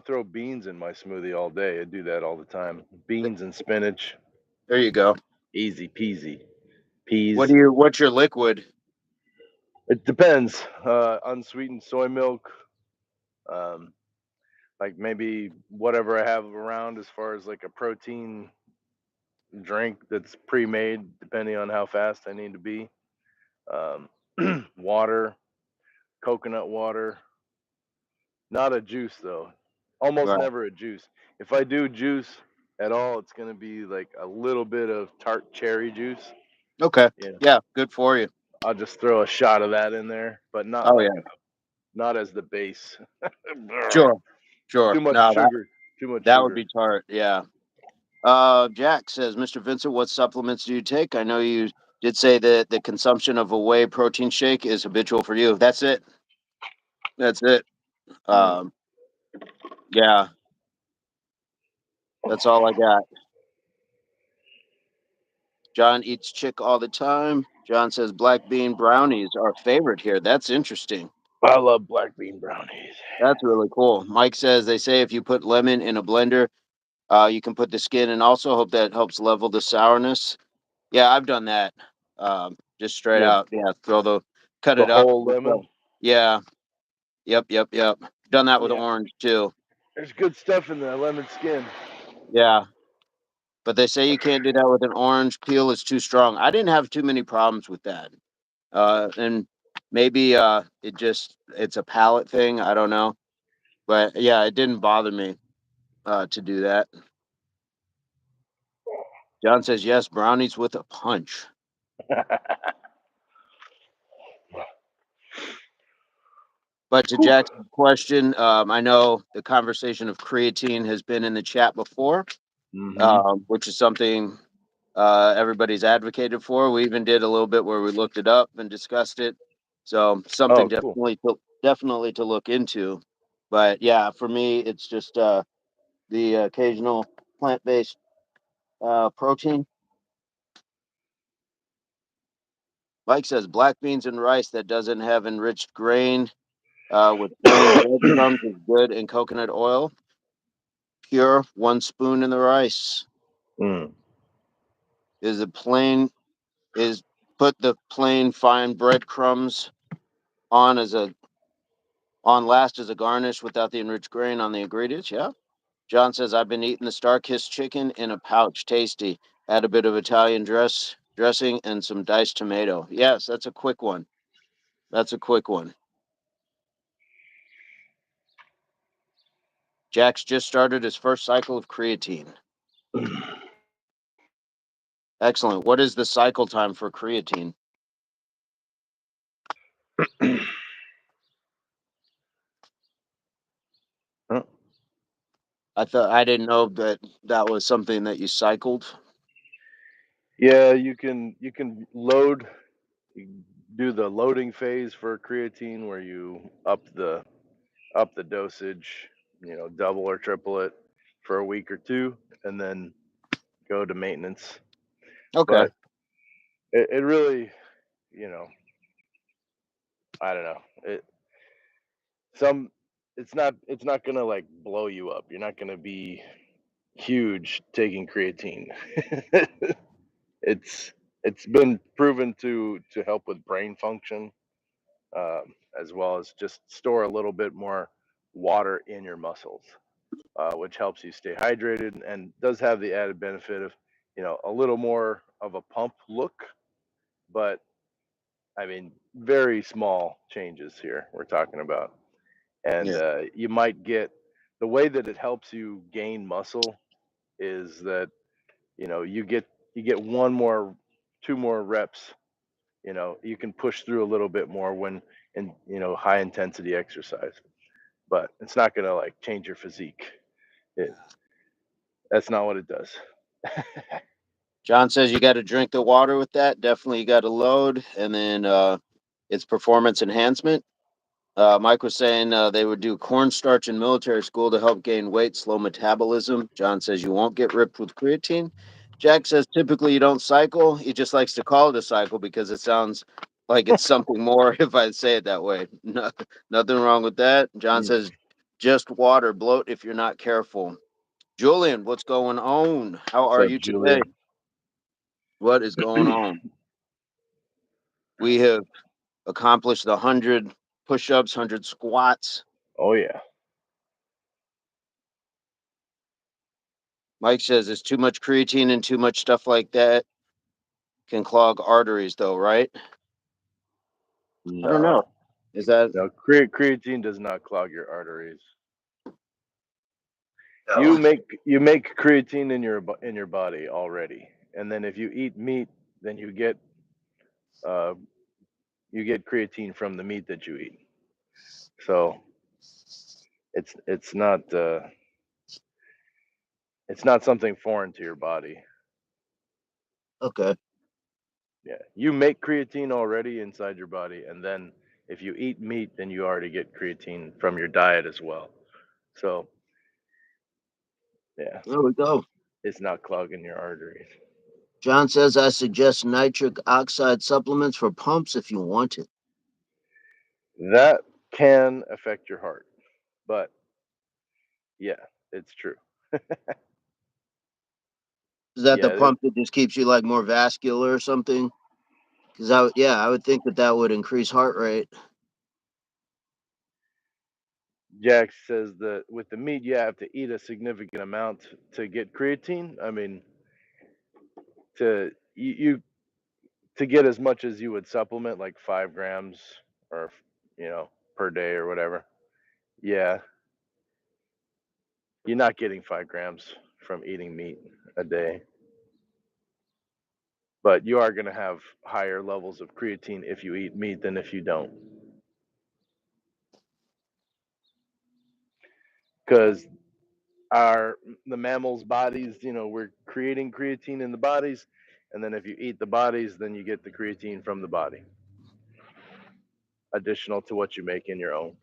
throw beans in my smoothie all day. I do that all the time. Beans and spinach, there you go. easy peasy. Peas. What's your liquid? It depends. Unsweetened soy milk. Um, like maybe whatever I have around as far as like a protein drink that's pre-made, depending on how fast I need to be. Um, water, coconut water. Not a juice though. Almost Right. never a juice. If I do juice at all, it's gonna be like a little bit of tart cherry juice. Okay. Yeah, Yeah, good for you. I'll just throw a shot of that in there, but Oh yeah. not as the base. Sure. Too Sure. much No, sugar. Too much that would sugar. be tart. Yeah. Jack says, Mr. Vincent, what supplements do you take? I know you did say that the consumption of a whey protein shake is habitual for you. That's it. That's it. Mm. Um, yeah, that's all I got. John eats chick all the time. John says black bean brownies are favorite here. That's interesting. I love black bean brownies. That's really cool. Mike says they say if you put lemon in a blender, you can put the skin and also hope that helps level the sourness. Yeah, I've done that. Just straight Yeah, out. Yeah, cut the it up. whole lemon. Yeah. Yep. Yep. Yep. Done that with Yeah, orange too. there's good stuff in the lemon skin. Yeah. But they say you can't do that with an orange peel. It's too strong. I didn't have too many problems with that. And maybe it's a palate thing. I don't know. But yeah, it didn't bother me to do that. John says yes, brownies with a punch. But to Jack's question, I know the conversation of creatine has been in the chat before, Mm-hmm. which is something everybody's advocated for. We even did a little bit where we looked it up and discussed it. So something Oh, cool. definitely to look into. But yeah, for me, it's just the occasional plant-based protein. Mike says black beans and rice that doesn't have enriched grain with plain breadcrumbs is good, and coconut oil. Pure, 1 spoon in the rice. Mm. Is a plain is put the plain fine breadcrumbs on as a on last as a garnish without the enriched grain on the ingredients. Yeah. John says I've been eating the Star Kiss chicken in a pouch. Tasty. Add a bit of Italian dressing and some diced tomato. Yes, that's a quick one. That's a quick one. Jack's just started his first cycle of creatine. Excellent. What is the cycle time for creatine? I didn't know that was something that you cycled. Yeah, you can load, you do the loading phase for creatine where you up the dosage, double or triple it for a week or two, and then go to maintenance. Okay. But it really, I don't know. Some it's not gonna like blow you up. You're not gonna be huge taking creatine. it's it's been proven to help with brain function, as well as just store a little bit more water in your muscles, which helps you stay hydrated and does have the added benefit of, a little more of a pump look. But I mean, very small changes here we're talking about. And Yeah. you might get, the way that it helps you gain muscle is that, you get one more, two more reps. You can push through a little bit more when in, high intensity exercise, but it's not going to like change your physique. That's not what it does. John says you got to drink the water with that. Definitely you got to load, and then it's performance enhancement. Mike was saying they would do cornstarch in military school to help gain weight, slow metabolism. John says you won't get ripped with creatine. Jack says typically you don't cycle. He just likes to call it a cycle because it sounds like it's something more if I say it that way. No, nothing wrong with that. John says just water, bloat if you're not careful. Julian, what's going on? How What's are up, you Julia? today? What is going on? We have accomplished 100 push-ups, 100 squats. Oh yeah. Mike says it's too much creatine and too much stuff like that can clog arteries, though, right? I don't No, know. Is that no, creatine does not clog your arteries. no? You make creatine in your body already, and then if you eat meat, then uh, you get creatine from the meat that you eat. So it's it's not something foreign to your body. Okay. Yeah, you make creatine already inside your body, and then if you eat meat, then you already get creatine from your diet as well. So yeah, There we go. it's not clogging your arteries. John says I suggest nitric oxide supplements for pumps if you want it. That can affect your heart, but yeah, it's true. Is that the Yeah, pump that just keeps you like more vascular or something? Because I would think that would increase heart rate. Jack says that with the meat, you have to eat a significant amount to get creatine. I mean, you to get as much as you would supplement, like 5 grams or per day or whatever. Yeah, you're not getting 5 grams from eating meat a day, but you are going to have higher levels of creatine if you eat meat than if you don't, because our the mammals' bodies, we're creating creatine in the bodies, and then if you eat the bodies, then you get the creatine from the body, additional to what you make in your own.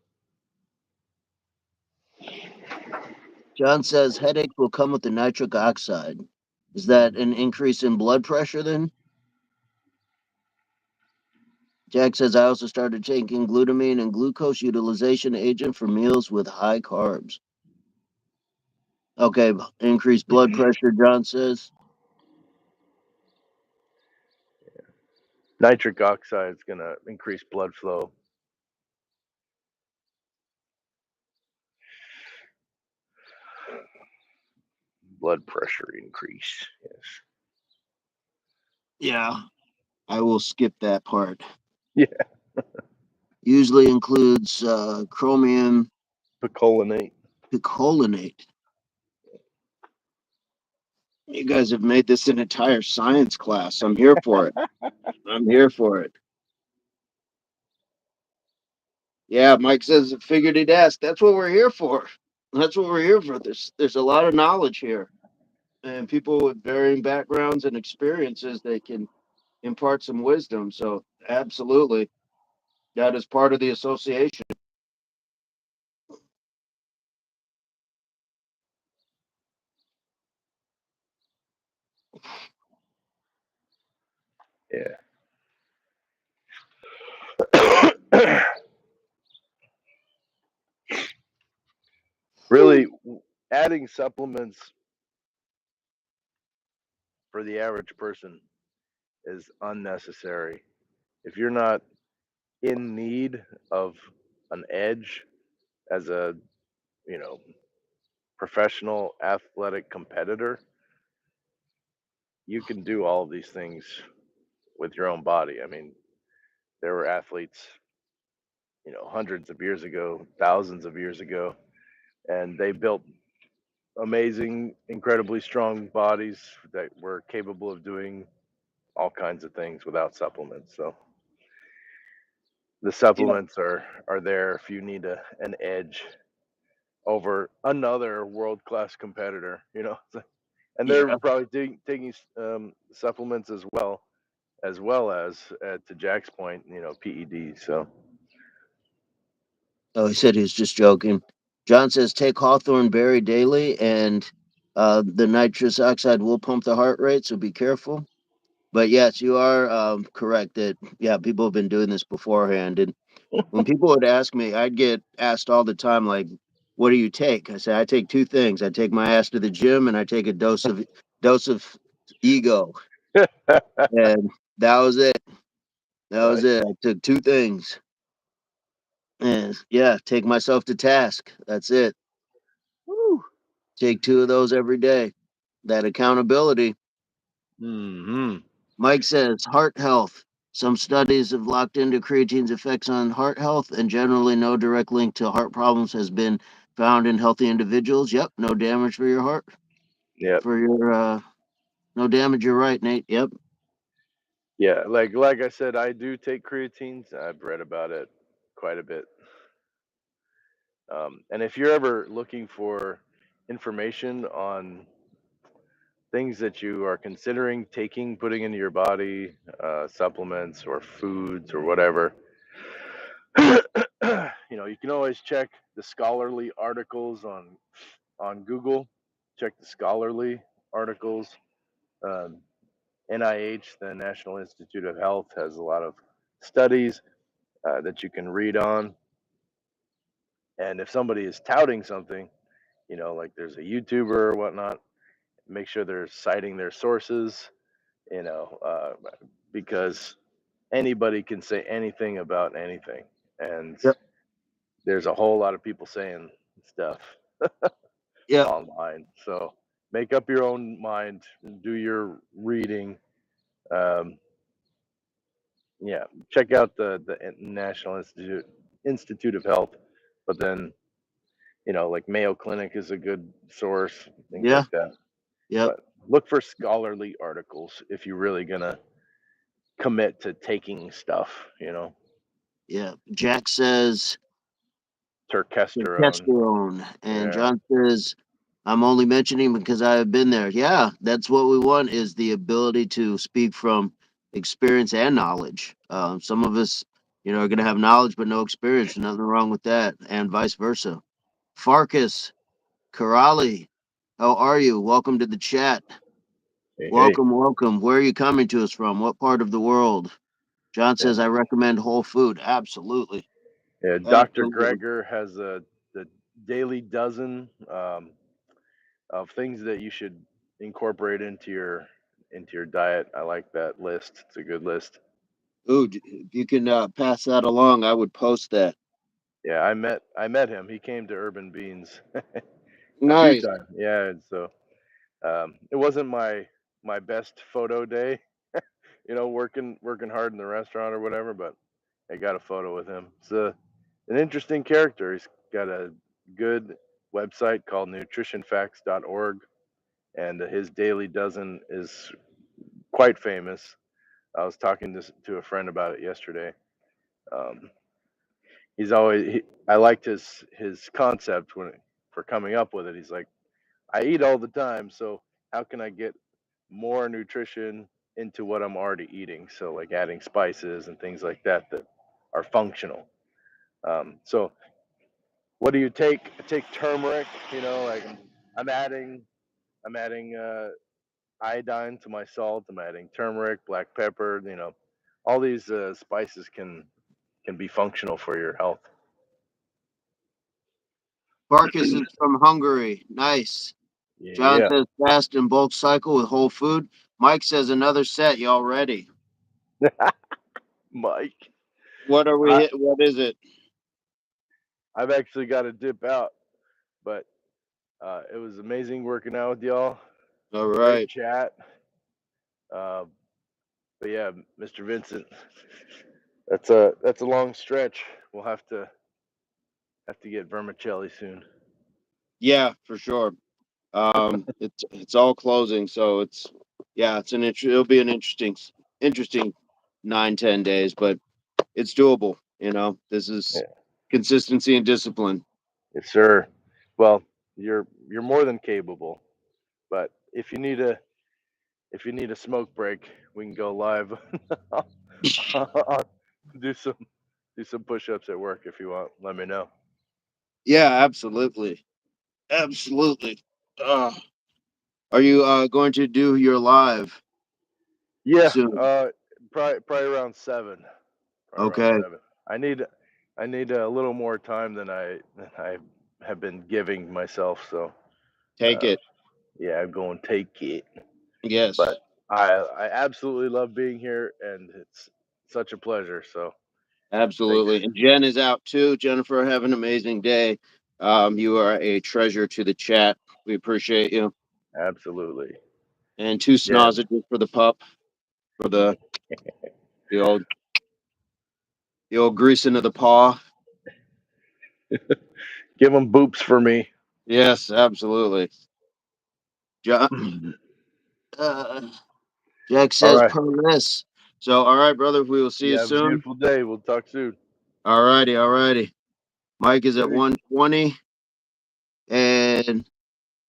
John says headaches will come with the nitric oxide. Is that an increase in blood pressure then? Jack says I also started taking glutamine and glucose utilization agent for meals with high carbs. Okay, increased blood pressure, John says. Nitric oxide is going to increase blood flow. Blood pressure increase. Yes. Yeah, I will skip that part. Yeah. Usually includes chromium. Picolinate. picolinate. You guys have made this an entire science class. I'm here for it. I'm here for it. Yeah, Mike says figured he'd ask. That's what we're here for. That's what we're here for. There's a lot of knowledge here, and people with varying backgrounds and experiences, they can impart some wisdom. So absolutely, that is part of the association. Yeah. Really, adding supplements for the average person is unnecessary. If you're not in need of an edge as a, you know, professional athletic competitor, you can do all of these things with your own body. I mean, there were athletes, hundreds of years ago, thousands of years ago, and they built amazing, incredibly strong bodies that were capable of doing all kinds of things without supplements. So the Yeah, supplements are there if you need an edge over another world class competitor, and they're yeah. probably taking supplements as well as to Jack's point, PEDs. So Oh, he said he was just joking. John says take hawthorn berry daily, and the nitrous oxide will pump the heart rate. So be careful. But yes, you are correct that yeah, people have been doing this beforehand. And when people would ask me, I'd get asked all the time, like, "What do you take?" I say, "I take two things. I take my ass to the gym, and I take a dose of ego." And that was it. That was nice. it. I took two things, and yeah, take myself to task. That's it. Woo. Take two of those every day. That accountability. Hmm. Mike says heart health. Some studies have locked into creatine's effects on heart health, and generally, no direct link to heart problems has been found in healthy individuals. Yep, no damage for your heart. Yep. For your no damage. You're right, Nate. Yep. Yeah. Like I said, I do take creatines. I've read about it quite a bit. And if you're ever looking for information on things that you are considering taking, putting into your body, supplements or foods or whatever, you can always check the scholarly articles on Google. Check the scholarly articles. Um, NIH, the National Institute of Health, has a lot of studies that you can read on. And if somebody is touting something, like there's a YouTuber or whatnot, make sure they're citing their sources, you know, uh, because anybody can say anything about anything. And Yep. there's a whole lot of people saying stuff Yep. online. So make up your own mind, do your reading. Um, yeah, check out the National Institute of Health, but then like Mayo Clinic is a good source, things Yeah. like that. Yep. But look for scholarly articles if you're really gonna commit to taking stuff. Yeah. Jack says Turkesterone. testosterone, and Yeah. John says I'm only mentioning because I have been there. Yeah, that's what we want is the ability to speak from experience and knowledge. Some of us, are going to have knowledge but no experience. Nothing wrong with that, and vice versa. Farkas, Karali, how are you? Welcome to the chat. Hey, hey. Welcome, welcome. Where are you coming to us from? What part of the world? John Yeah. says I recommend whole food. Absolutely, Yeah. Dr. absolutely. Greger has the daily dozen of things that you should incorporate into your diet. I like that list. It's a good list. Ooh, if you can pass that along, I would post that. Yeah, I met him. He came to Urban Beans a few Nice. times. Yeah, and so it wasn't my best photo day, working hard in the restaurant or whatever, but I got a photo with him. It's an interesting character. He's got a good website called nutritionfacts.org, and his daily dozen is quite famous. I was talking to a friend about it yesterday. Um, I liked his concept for coming up with it. He's like, I eat all the time, so how can I get more nutrition into what I'm already eating? So like adding spices and things like that that are functional. So what do you take? I take turmeric. Like I'm adding I'm adding iodine to my salt. I'm adding turmeric, black pepper. All these spices can be functional for your health. Farkas is from Hungary. Nice. John Yeah, says fast and bulk cycle with whole food. Mike says another set. Y'all ready? Mike. What are we I hit? What is it? I've actually got to dip out, but it was amazing working out with y'all. All Great right. chat. Uh, but yeah, Mr. Vincent, that's a long stretch. We'll have to get vermicelli soon. Yeah, for sure. It's all closing, so it'll be an interesting 9-10 days, but it's doable. This is Yeah. consistency and discipline. Yes, sir. Well, you're more than capable. But if you need a smoke break, we can go live. do some do some push-ups at work if you want. Let me know. Yeah, absolutely, absolutely. Are you going to do your live Yeah, soon? probably around 7. Probably around Okay, 7. I need a little more time than I have been giving myself. So take uh, it. yeah, I'm going to take it. Yes, But I absolutely love being here, and it's such a pleasure. So thanks. absolutely. And Jen is out too. Jennifer, have an amazing day. You are a treasure to the chat. We appreciate you. Absolutely. And two Jen. snozages for the pup for the old the old greasing of the paw. Give them boops for me. Yes, absolutely. John, All Jack says right. per this. So, all right, brother. We will see You you have a soon. beautiful day. We'll talk soon. All righty, all righty. Mike is at Peace. 120, and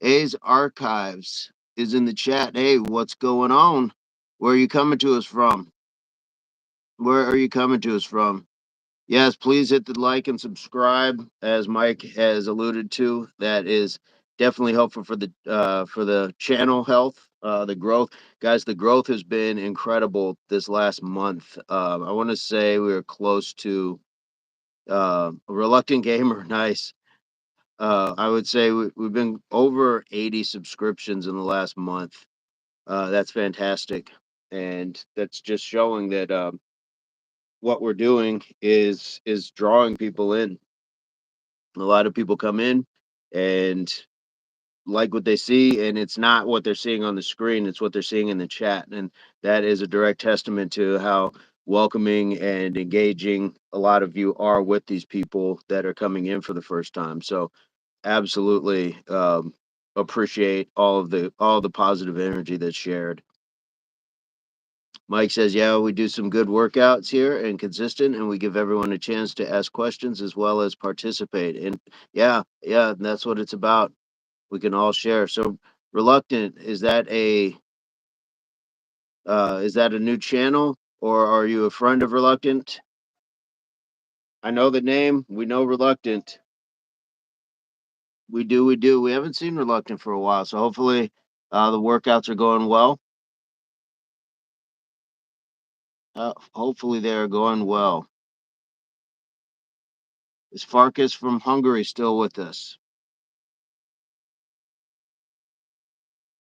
A's Archives is in the chat. Hey, what's going on? Where are you coming to us from? Where are you coming to us from? Yes, please hit the like and subscribe, as Mike has alluded to. That is definitely helpful for the channel health, the growth. Guys, the growth has been incredible this last month. I want to say we are close to a reluctant gamer. Nice. I would say we've been over 80 subscriptions in the last month. That's fantastic, and that's just showing that what we're doing is drawing people in. A lot of people come in and like what they see, and it's not what they're seeing on the screen, it's what they're seeing in the chat. And that is a direct testament to how welcoming and engaging a lot of you are with these people that are coming in for the first time. So absolutely appreciate all the positive energy that's shared. Mike says, yeah, we do some good workouts here and consistent, and we give everyone a chance to ask questions as well as participate. And yeah, that's what it's about. We can all share. So, Reluctant, is that a new channel, or are you a friend of Reluctant? I know the name. We know Reluctant. We do. We haven't seen Reluctant for a while, so hopefully, the workouts are going well. Hopefully, they are going well. Is Farkas from Hungary still with us?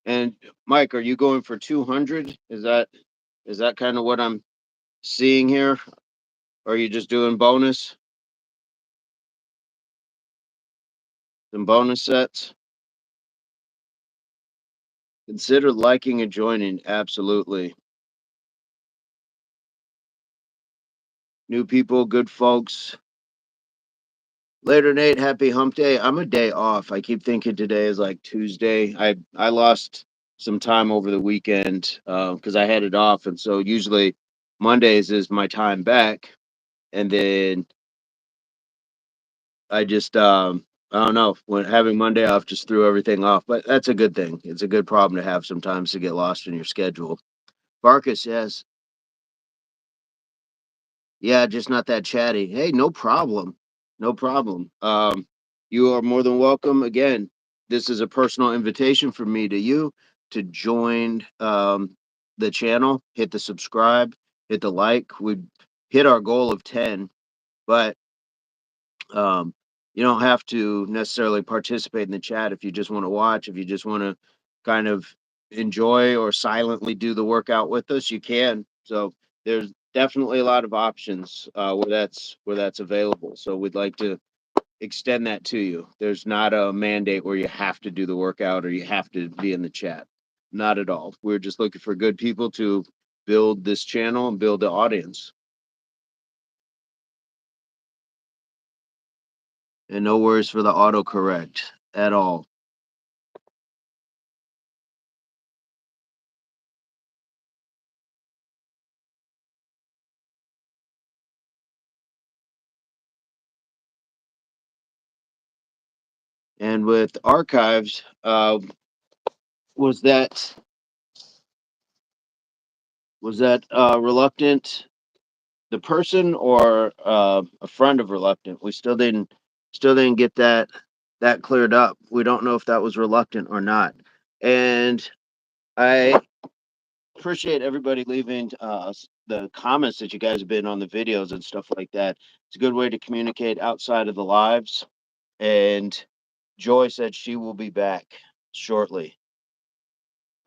And Mike, are you going for 200? Is that kind of what I'm seeing here? Or are you just doing some bonus sets? Consider liking and joining. Absolutely. New people, good folks. Later, Nate. Happy hump day. I'm a day off. I keep thinking today is like Tuesday. I lost some time over the weekend because I had it off, and so usually Mondays is my time back, and then I just I don't know when having Monday off just threw everything off. But that's a good thing. It's a good problem to have sometimes to get lost in your schedule. Barkus, yes, yeah, just not that chatty. Hey, no problem. No problem. You are more than welcome. Again, this is a personal invitation from me to you to join the channel, hit the subscribe, hit the like. We hit our goal of 10, but um, you don't have to necessarily participate in the chat if you just want to watch, if you just want to kind of enjoy or silently do the workout with us, you can. So there's definitely a lot of options where that's available. So we'd like to extend that to you. There's not a mandate where you have to do the workout or you have to be in the chat. Not at all. We're just looking for good people to build this channel and build the audience. And no worries for the autocorrect at all. And with archives, was that reluctant the person or a friend of reluctant? We still didn't get that cleared up. We don't know if that was reluctant or not. And I appreciate everybody leaving the comments that you guys have been on the videos and stuff like that. It's a good way to communicate outside of the lives. And Joy said she will be back shortly.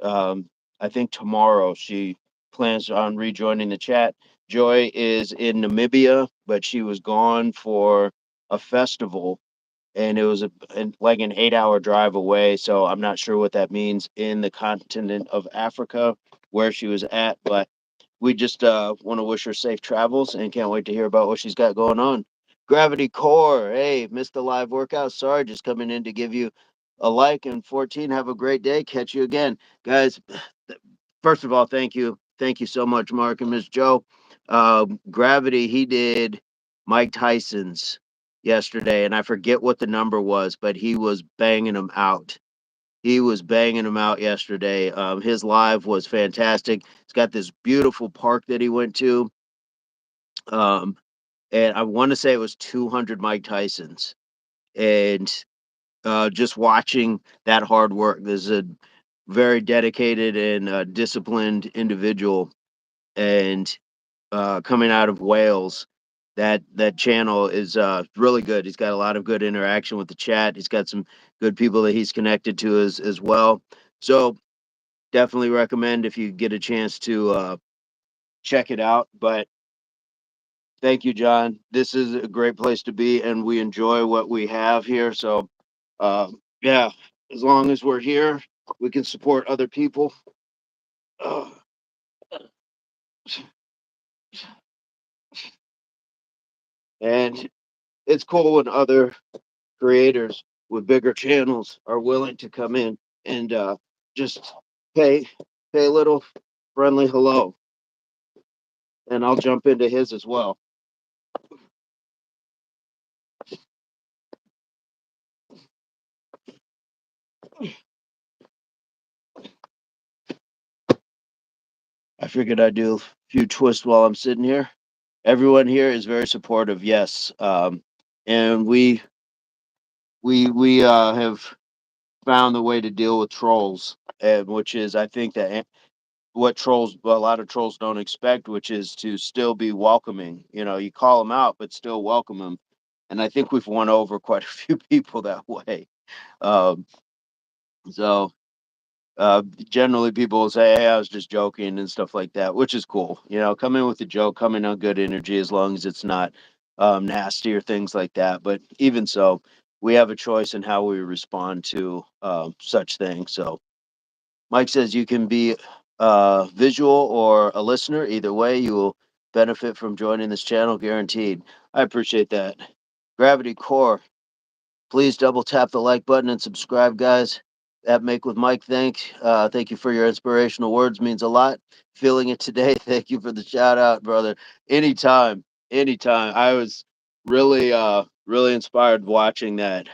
I think tomorrow she plans on rejoining the chat. Joy is in Namibia, but she was gone for a festival and it was like an 8 hour drive away. So I'm not sure what that means in the continent of Africa where she was at, but we just want to wish her safe travels and can't wait to hear about what she's got going on. Gravity Core, hey, missed the live workout. Sorry, just coming in to give you a like. And 14, have a great day. Catch you again. Guys, first of all, thank you. Thank you so much, Mark and Miss Joe. Gravity, he did Mike Tyson's yesterday, and I forget what the number was, but he was banging them out. He was banging them out yesterday. His live was fantastic. He's got this beautiful park that he went to. Um, and I want to say it was 200 Mike Tyson's. And just watching that hard work, there's a very dedicated and disciplined individual. And coming out of Wales, that channel is really good. He's got a lot of good interaction with the chat. He's got some good people that he's connected to as well. So definitely recommend if you get a chance to check it out. But thank you, John. This is a great place to be, and we enjoy what we have here. So, yeah, as long as we're here, we can support other people. Uh, and it's cool when other creators with bigger channels are willing to come in and just pay a little friendly hello, and I'll jump into his as well. I figured I'd do a few twists while I'm sitting here. Everyone here is very supportive, yes, and we have found the way to deal with trolls, and which is I think that what trolls a lot of trolls don't expect, which is to still be welcoming. You know, you call them out, but still welcome them, and I think we've won over quite a few people that way. Um, so generally people will say, "Hey, I was just joking" and stuff like that, which is cool. You know, come in with a joke, come in on good energy, as long as it's not nasty or things like that. But even so, we have a choice in how we respond to such things. So, Mike says you can be visual or a listener. Either way, you will benefit from joining this channel, guaranteed. I appreciate that. Gravity Core. Please double tap the like button and subscribe, guys. At Make with Mike, thank you for your inspirational words. Means a lot. Feeling it today. Thank you for the shout out, brother. Anytime, anytime. I was really inspired watching that.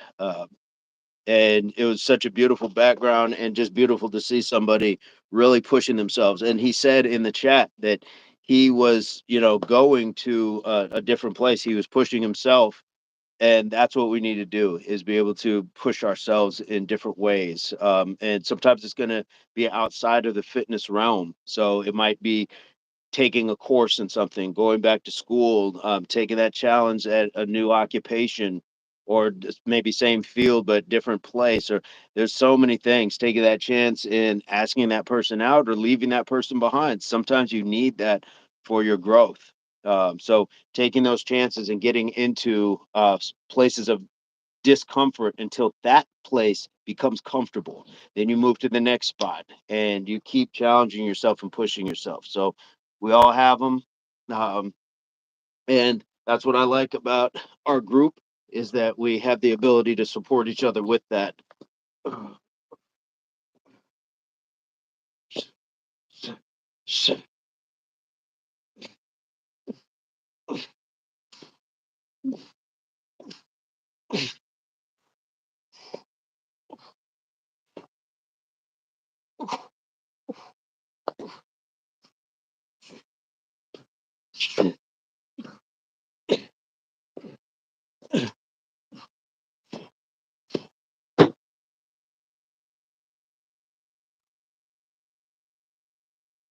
And it was such a beautiful background and just beautiful to see somebody really pushing themselves. And he said in the chat that he was, going to a different place. He was pushing himself, and that's what we need to do is be able to push ourselves in different ways. And sometimes it's going to be outside of the fitness realm, so it might be taking a course in something, going back to school, taking that challenge at a new occupation, or just maybe same field but different place. Or there's so many things. Taking that chance in asking that person out or leaving that person behind. Sometimes you need that for your growth. So taking those chances and getting into places of discomfort until that place becomes comfortable. Then you move to the next spot and you keep challenging yourself and pushing yourself. So we all have them. Um, and that's what I like about our group is that we have the ability to support each other with that.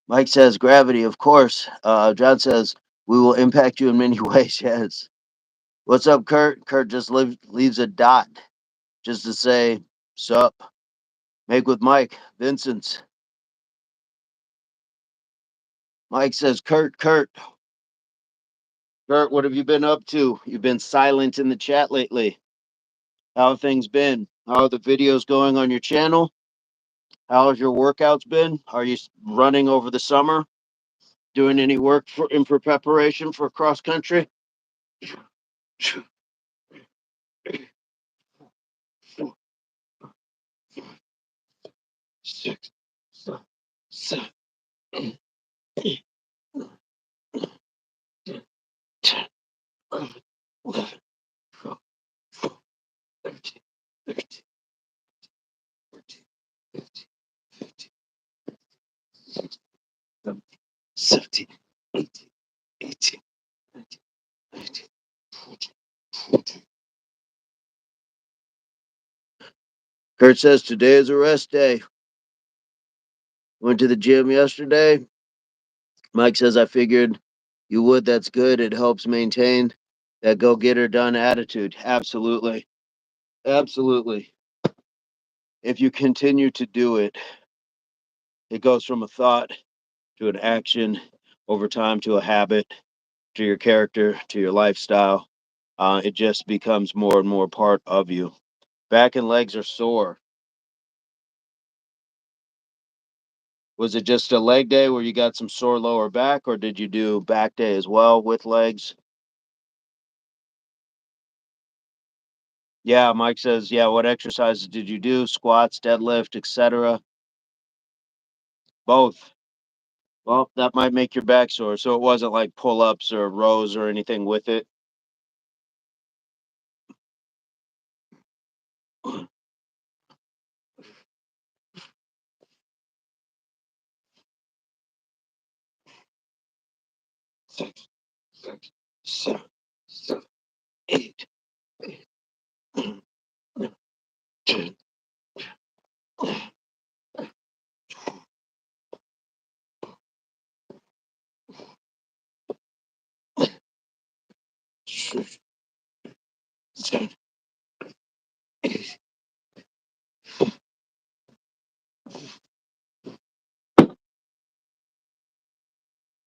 Mike says gravity, of course. John says we will impact you in many ways. Yes. What's up, Kurt? Kurt just leaves a dot just to say, sup. Make with Mike. Vincent's. Mike says, Kurt, what have you been up to? You've been silent in the chat lately. How have things been? How are the videos going on your channel? How have your workouts been? Are you running over the summer? Doing any work for preparation for cross country? Six, seven, 10, 11, 12, 13, 13, 14, 15, 15, 16, 17, 18, 18, 19, 19, 20, 20. Kurt says today is a rest day. Went to the gym yesterday. Mike says I figured you would. That's good. It helps maintain that go get her done attitude. Absolutely. Absolutely. If you continue to do it, it goes from a thought to an action over time to a habit to your character to your lifestyle. It just becomes more and more part of you. Back and legs are sore. Was it just a leg day where you got some sore lower back, or did you do back day as well with legs? Yeah, Mike says, yeah, what exercises did you do? Squats, deadlift, etc. Both. Well, that might make your back sore. So it wasn't like pull ups or rows or anything with it. Six, six, seven, seven, eight, eight, 10. Six, seven, eight.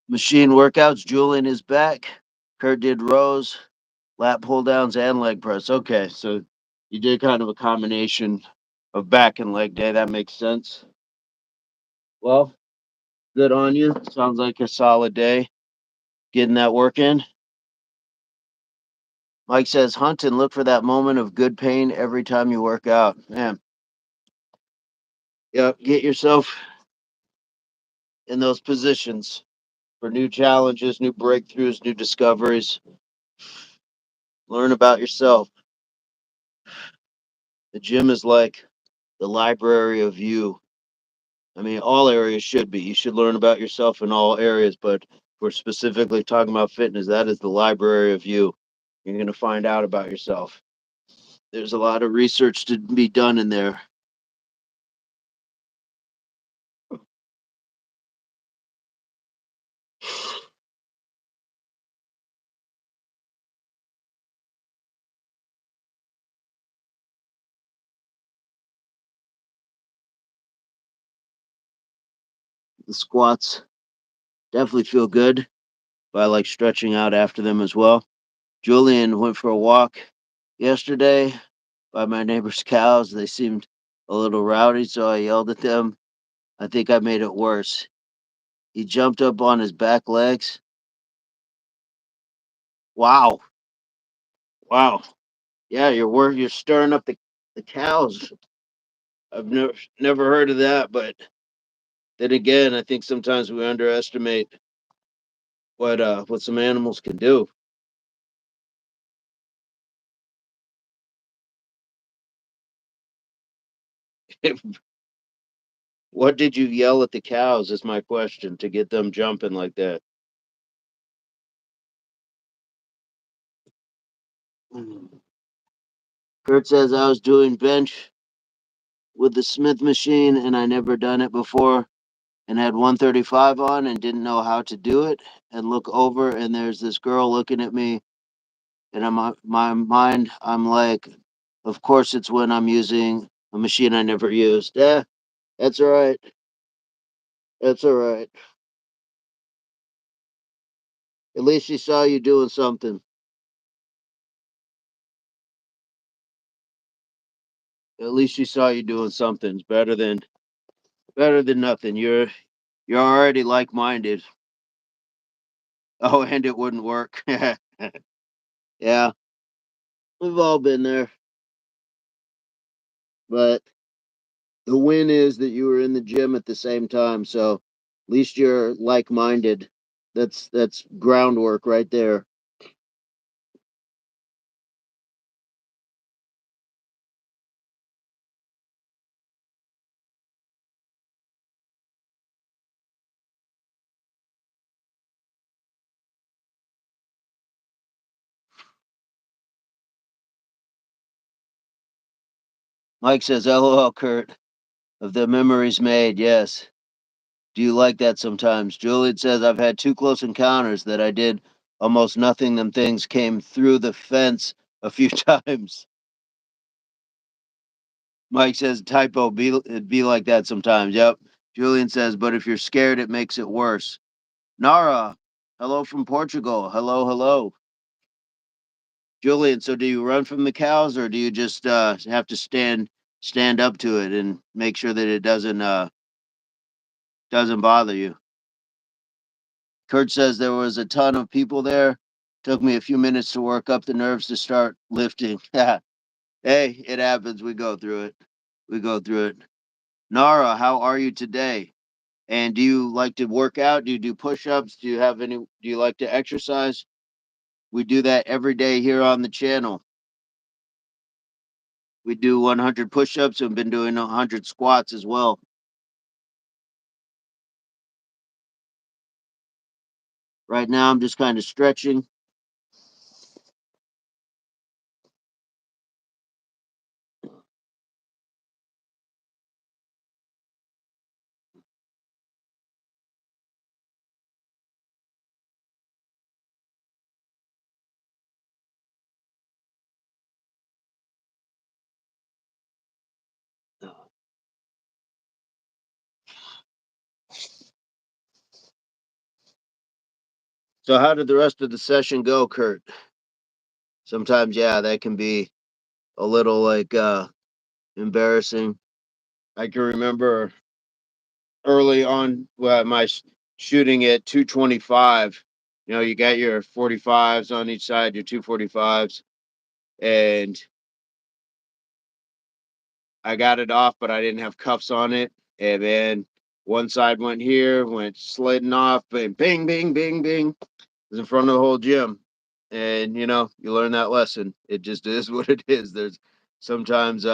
Machine workouts. Julian is back. Kurt did rows, lat pull downs, and leg press. Okay, so you did kind of a combination of back and leg day. That makes sense. Well, good on you. Sounds like a solid day. Getting that work in. Mike says, hunt and look for that moment of good pain every time you work out. Man, yep, get yourself in those positions for new challenges, new breakthroughs, new discoveries. Learn about yourself. The gym is like the library of you. I mean, all areas should be. You should learn about yourself in all areas, but if we're specifically talking about fitness, that is the library of you. You're going to find out about yourself. There's a lot of research to be done in there. The squats definitely feel good, but I like stretching out after them as well. Julian went for a walk yesterday by my neighbor's cows. They seemed a little rowdy, so I yelled at them. I think I made it worse. He jumped up on his back legs. Wow. Wow. Yeah, you're stirring up the cows. I've never heard of that, but then again, I think sometimes we underestimate what some animals can do. What did you yell at the cows is my question to get them jumping like that. Kurt says I was doing bench with the Smith machine and I never done it before and had 135 on and didn't know how to do it and look over and there's this girl looking at me and in my mind I'm like, of course it's when I'm using a machine I never used. Yeah, that's all right. That's all right. At least she saw you doing something. At least she saw you doing something. It's better than nothing. You're already like minded. Oh, and it wouldn't work. Yeah, we've all been there. But the win is that you were in the gym at the same time, so at least you're like minded. That's groundwork right there. Mike says, LOL, Kurt, of the memories made, yes. Do you like that sometimes? Juliet says, I've had two close encounters that I did almost nothing. Them things came through the fence a few times. Mike says, typo, it'd be like that sometimes. Yep. Julian says, but if you're scared, it makes it worse. Nara, hello from Portugal. Hello, hello. Julian, so do you run from the cows or do you just have to stand up to it and make sure that it doesn't bother you? Kurt says there was a ton of people there. Took me a few minutes to work up the nerves to start lifting. Hey, it happens. We go through it. We go through it. Nara, how are you today? And do you like to work out? Do you do push-ups? Do you like to exercise? We do that every day here on the channel. We do 100 push-ups and been doing 100 squats as well. Right now I'm just kind of stretching. So how did the rest of the session go, Kurt? Sometimes, yeah, that can be a little like embarrassing. I can remember early on my shooting at 225. You know, you got your 45s on each side, your 245s. and I got it off, but I didn't have cuffs on it. And then one side went here, went sliding off, and bing, bing, bing, bing. It was in front of the whole gym. And you learn that lesson. It just is what it is. There's sometimes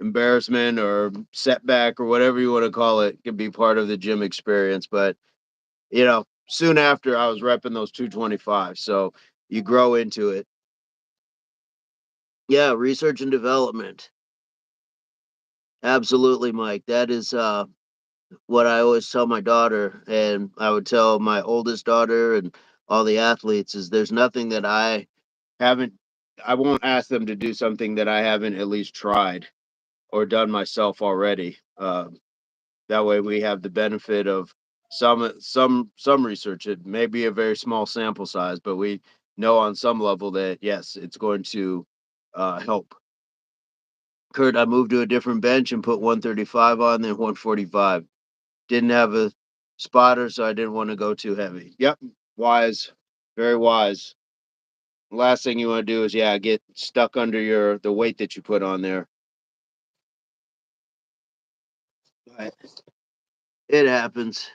embarrassment or setback or whatever you want to call it can be part of the gym experience. But soon after I was repping those 225. So you grow into it. Yeah, research and development. Absolutely, Mike. That is what I always tell my daughter, and I would tell my oldest daughter and all the athletes is there's nothing that haven't I won't ask them to do something that I haven't at least tried or done myself already. That way we have the benefit of some research. It may be a very small sample size, but we know on some level that yes, it's going to help. Kurt, I moved to a different bench and put 135 on, then 145. Didn't have a spotter, so I didn't want to go too heavy. Yep, wise, very wise. Last thing you want to do is get stuck under the weight that you put on there. But it happens.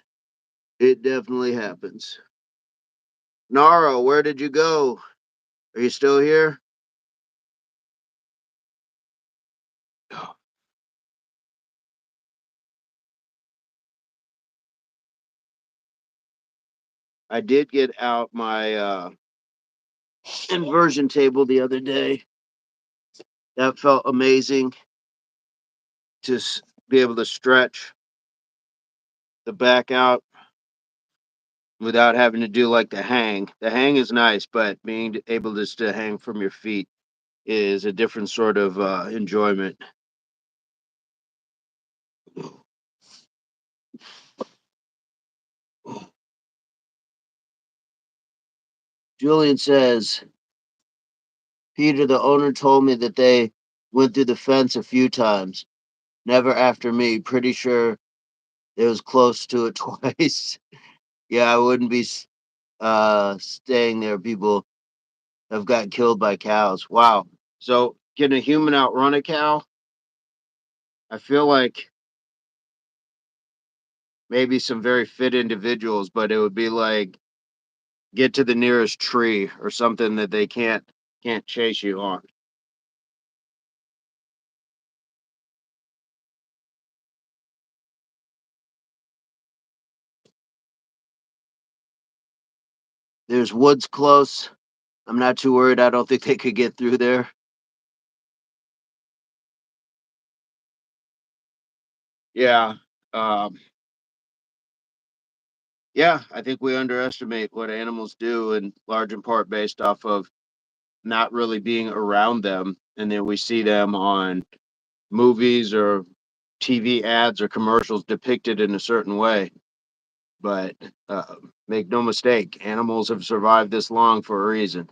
It definitely happens. Naro, where did you go? Are you still here? I did get out my inversion table the other day. That felt amazing to be able to stretch the back out without having to do like the hang. The hang is nice, but being able just to hang from your feet is a different sort of enjoyment. Julian says, Peter, the owner told me that they went through the fence a few times. Never after me. Pretty sure it was close to it twice. Yeah, I wouldn't be staying there. People have got killed by cows. Wow. So can a human outrun a cow? I feel like maybe some very fit individuals, but it would be like get to the nearest tree or something that they can't chase you on. There's woods close. I'm not too worried. I don't think they could get through there. Yeah. Um, yeah, I think we underestimate what animals do, in large in part based off of not really being around them. And then we see them on movies or TV ads or commercials depicted in a certain way. But make no mistake, animals have survived this long for a reason.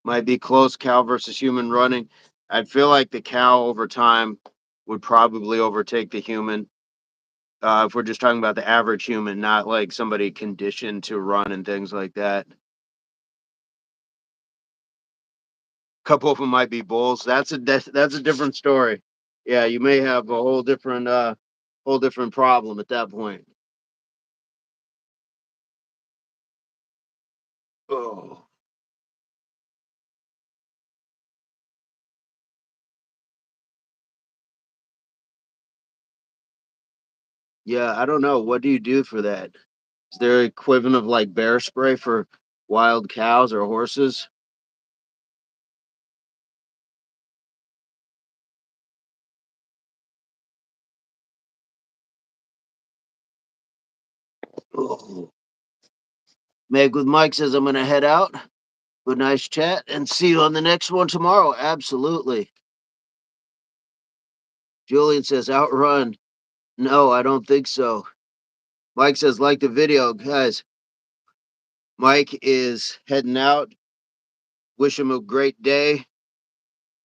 Might be close, cow versus human running. I'd feel like the cow over time would probably overtake the human. If we're just talking about the average human, not like somebody conditioned to run and things like that. A couple of them might be bulls. That's a different story. Yeah, you may have a whole different problem at that point. Oh, yeah, I don't know. What do you do for that? Is there equivalent of like bear spray for wild cows or horses? Oh. Meg with Mike says I'm gonna head out. Good nice chat and see you on the next one tomorrow. Absolutely. Julian says outrun. No, I don't think so. Mike says like the video, guys. Mike is heading out. Wish him a great day.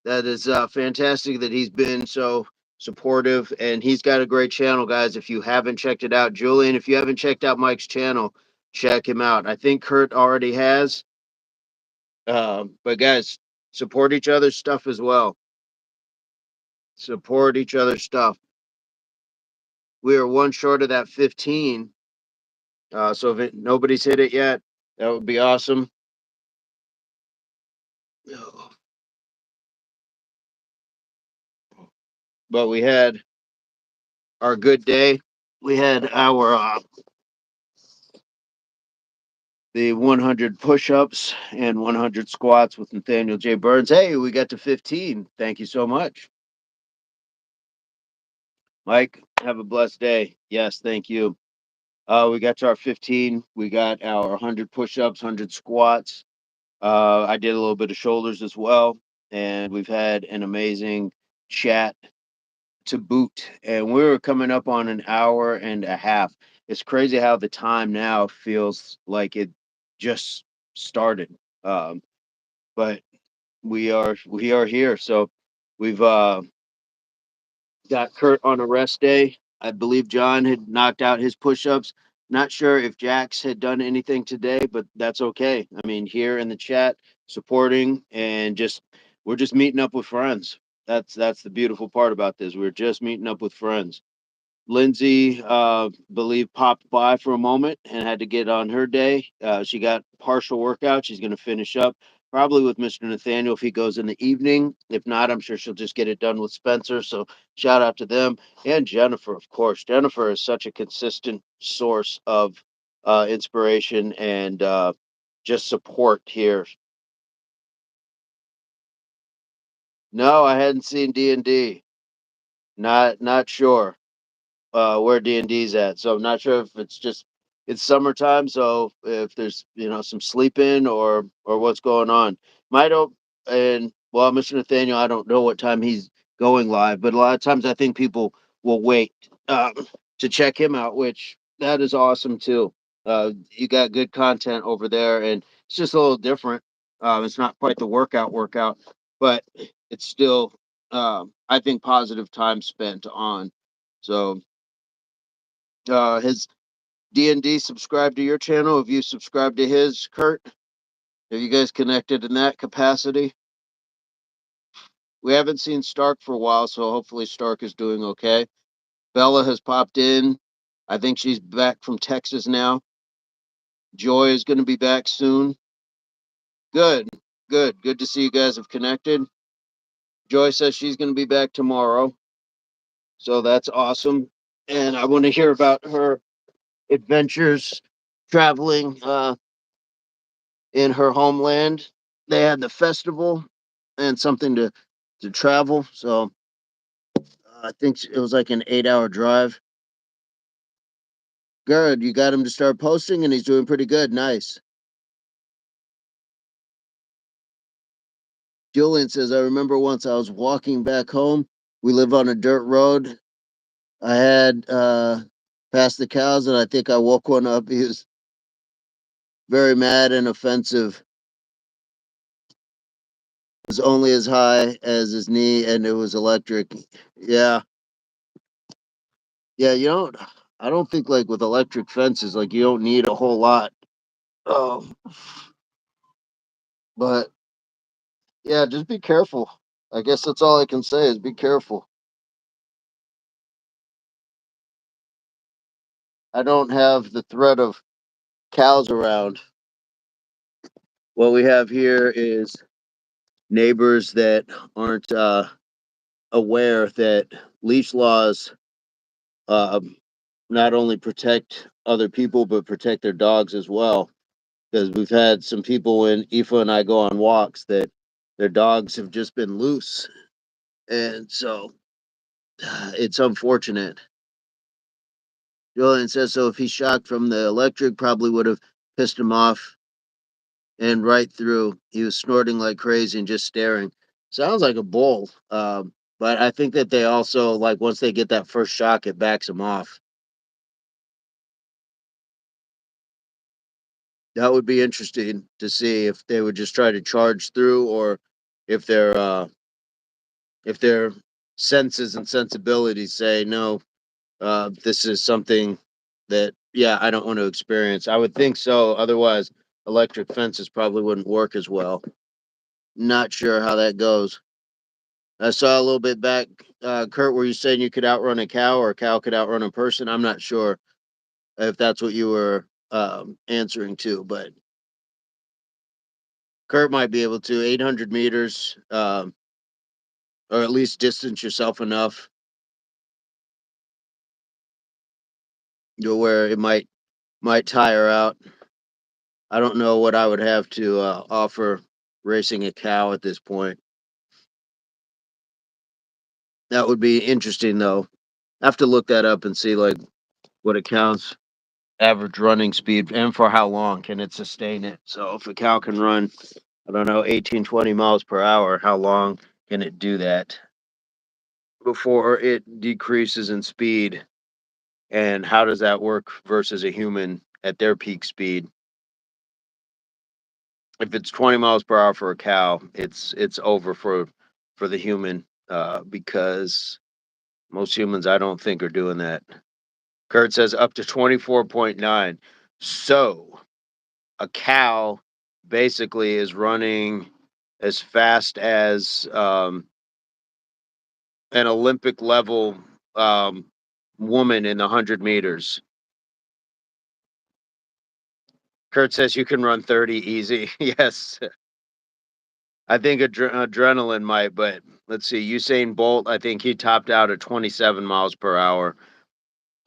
That is fantastic that he's been so supportive, and he's got a great channel, guys. If you haven't checked it out, Julian, if you haven't checked out Mike's channel, check him out. I think Kurt already has. But guys, support each other's stuff as well. Support each other's stuff. We are one short of that 15. So if nobody's hit it yet, that would be awesome. But we had our good day. We had our the 100 push-ups and 100 squats with Nathaniel J Burns. Hey, we got to 15. Thank you so much, Mike. Have a blessed day. Yes, thank you. We got to our 15. We got our 100 push-ups, 100 squats. I did a little bit of shoulders as well, and we've had an amazing chat to boot. And we're coming up on an hour and a half. It's crazy how the time now feels like it just started. But we are here. So we've got Kurt on a rest day. I believe John had knocked out his push-ups. Not sure if Jax had done anything today, but that's okay. I mean, here in the chat, supporting and just we're just meeting up with friends. That's the beautiful part about this. We're just meeting up with friends. Lindsay, believe popped by for a moment and had to get on her day. She got partial workout. She's going to finish up probably with Mr. Nathaniel if he goes in the evening. If not, I'm sure she'll just get it done with Spencer. So shout out to them and Jennifer, of course. Jennifer is such a consistent source of inspiration and just support here. No, I hadn't seen D&D. Not sure. Where D&D's at. So I'm not sure if it's summertime, so if there's some sleeping or what's going on. Might don't and well, Mr. Nathaniel, I don't know what time he's going live, but a lot of times I think people will wait to check him out, which that is awesome too. You got good content over there, and it's just a little different. It's not quite the workout, but it's still I think positive time spent on. So has D&D subscribed to your channel? Have you subscribed to his, Kurt? Have you guys connected in that capacity? We haven't seen Stark for a while, so hopefully Stark is doing okay. Bella has popped in. I think she's back from Texas now. Joy is going to be back soon. Good, good to see you guys have connected. Joy says she's going to be back tomorrow, so that's awesome. And I want to hear about her adventures traveling in her homeland. They had the festival and something to travel. So I think it was like an 8-hour drive. Good. You got him to start posting, and he's doing pretty good. Nice. Julian says, I remember once I was walking back home. We live on a dirt road. I had passed the cows, and I think I woke one up. He was very mad and offensive. It was only as high as his knee, and it was electric. Yeah. Yeah, I don't think like with electric fences, like you don't need a whole lot. Um, but yeah, just be careful. I guess that's all I can say is be careful. I don't have the threat of cows around. What we have here is neighbors that aren't aware that leash laws uh, not only protect other people but protect their dogs as well. Because we've had some people when Aoife and I go on walks that their dogs have just been loose, and so it's unfortunate. Julian says so. If he's shocked from the electric, probably would have pissed him off and right through. He was snorting like crazy and just staring. Sounds like a bull. But I think that they also like once they get that first shock, it backs them off. That would be interesting to see if they would just try to charge through, or if their senses and sensibilities say no, this is something that, yeah, I don't want to experience. I would think so. Otherwise, electric fences probably wouldn't work as well. Not sure how that goes. I saw a little bit back, Kurt, where you saying you could outrun a cow or a cow could outrun a person. I'm not sure if that's what you were answering to, but Kurt might be able to 800 meters, or at least distance yourself enough to where it might tire out. I don't know what I would have to offer racing a cow at this point. That would be interesting, though. I have to look that up and see like what it counts average running speed and for how long can it sustain it. So if a cow can run, I don't know, 18, 20 miles per hour, how long can it do that before it decreases in speed? And how does that work versus a human at their peak speed? If it's 20 miles per hour for a cow, it's over for the human, because most humans I don't think are doing that. Kurt says up to 24.9. So a cow basically is running as fast as an Olympic level um, woman in the 100 meters. Kurt says you can run 30 easy. Yes, I think adrenaline might, but let's see. Usain Bolt, I think he topped out at 27 miles per hour,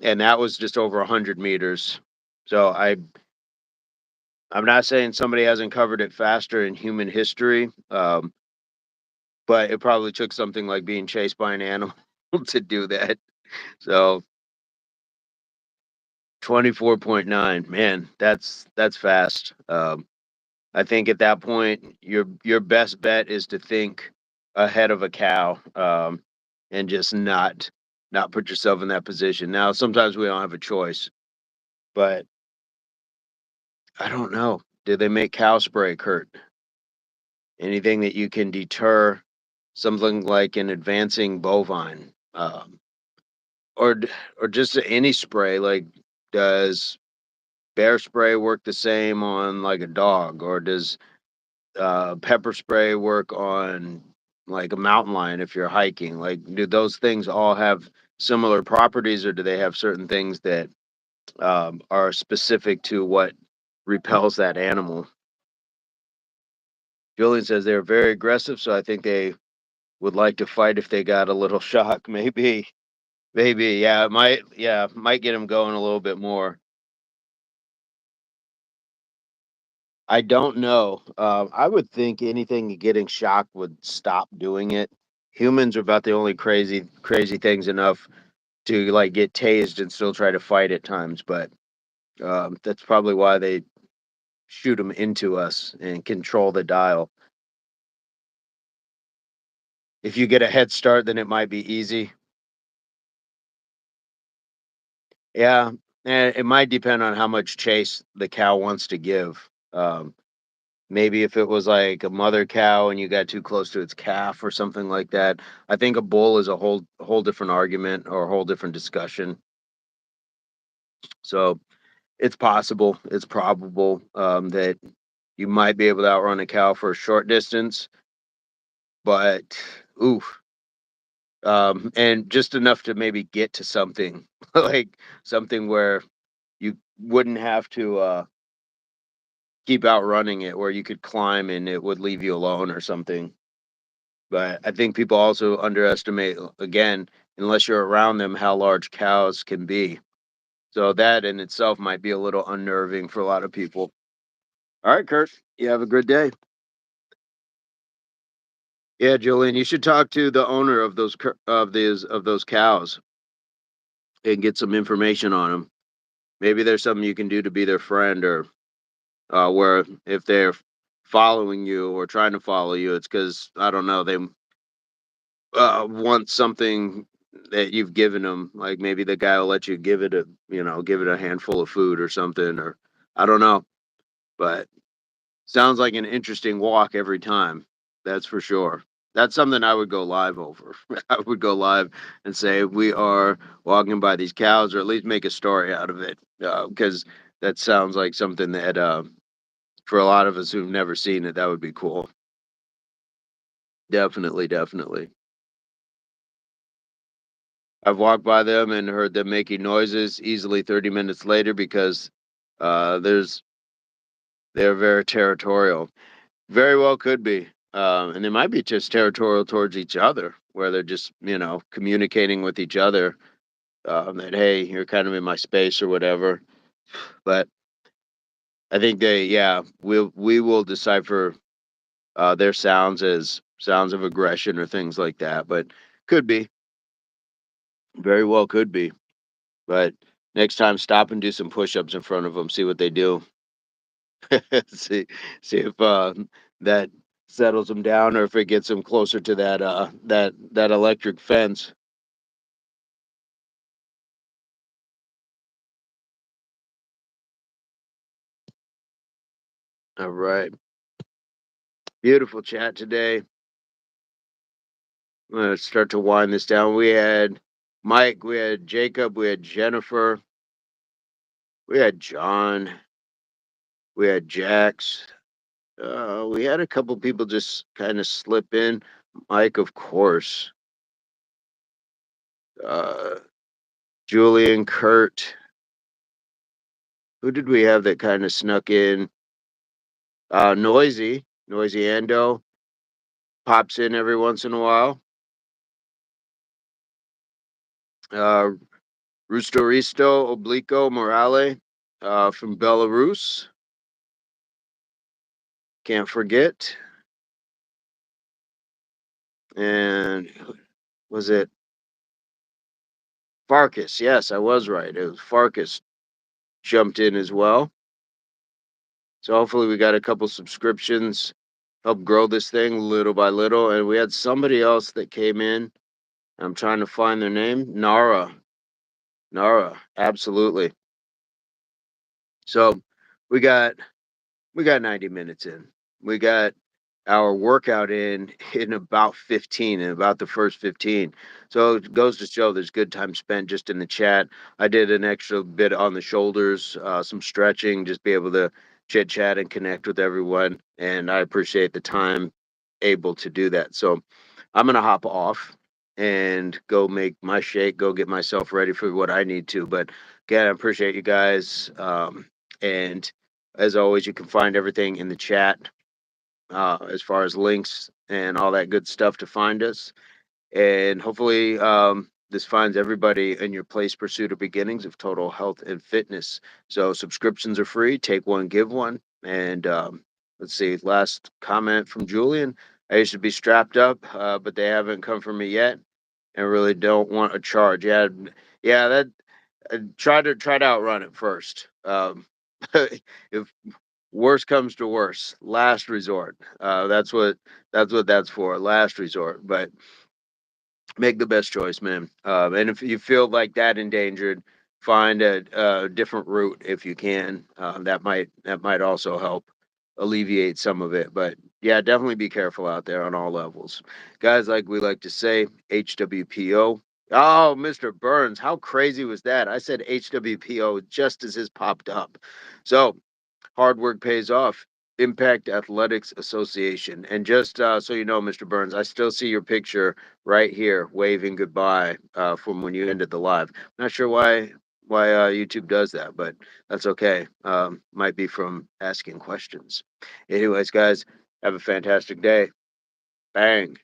and that was just over 100 meters. So I'm not saying somebody hasn't covered it faster in human history, but it probably took something like being chased by an animal to do that. So 24.9, man, that's fast. I think at that point, your best bet is to think ahead of a cow, and just not put yourself in that position. Now, sometimes we don't have a choice, but I don't know. Did they make cow spray, Kurt? Anything that you can deter something like an advancing bovine, or or just any spray? Like, does bear spray work the same on like a dog, or does pepper spray work on like a mountain lion if you're hiking? Like, do those things all have similar properties, or do they have certain things that are specific to what repels that animal? Julian says they're very aggressive, so I think they would like to fight if they got a little shock. Maybe, yeah, might get them going a little bit more. I don't know. I would think anything getting shocked would stop doing it. Humans are about the only crazy things enough to like get tased and still try to fight at times, but that's probably why they shoot them into us and control the dial. If you get a head start, then it might be easy. Yeah, and it might depend on how much chase the cow wants to give. Maybe if it was like a mother cow and you got too close to its calf or something like that. I think a bull is a whole different argument or a whole different discussion. So it's possible, it's probable, that you might be able to outrun a cow for a short distance, but ooh, and just enough to maybe get to something like something where you wouldn't have to keep outrunning it, where you could climb and it would leave you alone or something. But I think people also underestimate, again, unless you're around them, how large cows can be. So that in itself might be a little unnerving for a lot of people. All right, Kurt, you have a good day. Yeah, Julian, you should talk to the owner of those cows and get some information on them. Maybe there's something you can do to be their friend, or where if they're following you or trying to follow you, it's because I don't know, they want something that you've given them. Like maybe the guy will let you give it a handful of food or something, or I don't know. But sounds like an interesting walk every time. That's for sure. That's something I would go live over. I would go live and say we are walking by these cows, or at least make a story out of it, because that sounds like something that for a lot of us who've never seen it, that would be cool. Definitely, definitely. I've walked by them and heard them making noises easily 30 minutes later because there's they're very territorial. Very well could be. And they might be just territorial towards each other, where they're just, communicating with each other, that, hey, you're kind of in my space or whatever. But I think we will decipher their sounds as sounds of aggression or things like that. But could be, very well could be. But next time, stop and do some push-ups in front of them. See what they do. see, see if that settles them down, or if it gets them closer to that electric fence. All right, beautiful chat today. I'm gonna start to wind this down. We had Mike, we had Jacob, we had Jennifer, we had John, we had Jax. We had a couple people just kind of slip in. Mike, of course. Uh, Julian, Kurt. Who did we have that kind of snuck in? Noisy Ando pops in every once in a while. Uh, Rustoristo Oblico Morale from Belarus. Can't forget. And was it Farkas? Yes, I was right. It was Farkas jumped in as well. So hopefully we got a couple subscriptions, help grow this thing little by little. And we had somebody else that came in. I'm trying to find their name. Nara, absolutely. So we got 90 minutes in. We got our workout in about 15, in about the first 15. So it goes to show there's good time spent just in the chat. I did an extra bit on the shoulders, some stretching, just be able to chit chat and connect with everyone. And I appreciate the time able to do that. So I'm going to hop off and go make my shake, go get myself ready for what I need to. But again, I appreciate you guys. And as always, you can find everything in the chat, as far as links and all that good stuff to find us. And hopefully, this finds everybody in your place pursuit of beginnings of total health and fitness. So subscriptions are free. Take one, give one. And let's see, last comment from Julian. I used to be strapped up, but they haven't come for me yet, and really don't want a charge. Yeah, that try to outrun it first. If worst comes to worst, last resort. That's for, last resort. But make the best choice, man. And if you feel like that endangered, find a different route if you can. That might also help alleviate some of it. But yeah, definitely be careful out there on all levels, guys. Like we like to say, HWPO. Oh, Mr. Burns, how crazy was that? I said HWPO just as his popped up. So hard work pays off. Impact Athletics Association. And just so you know, Mr. Burns, I still see your picture right here, waving goodbye from when you ended the live. Not sure why YouTube does that, but that's okay. Might be from asking questions. Anyways, guys, have a fantastic day. Bang.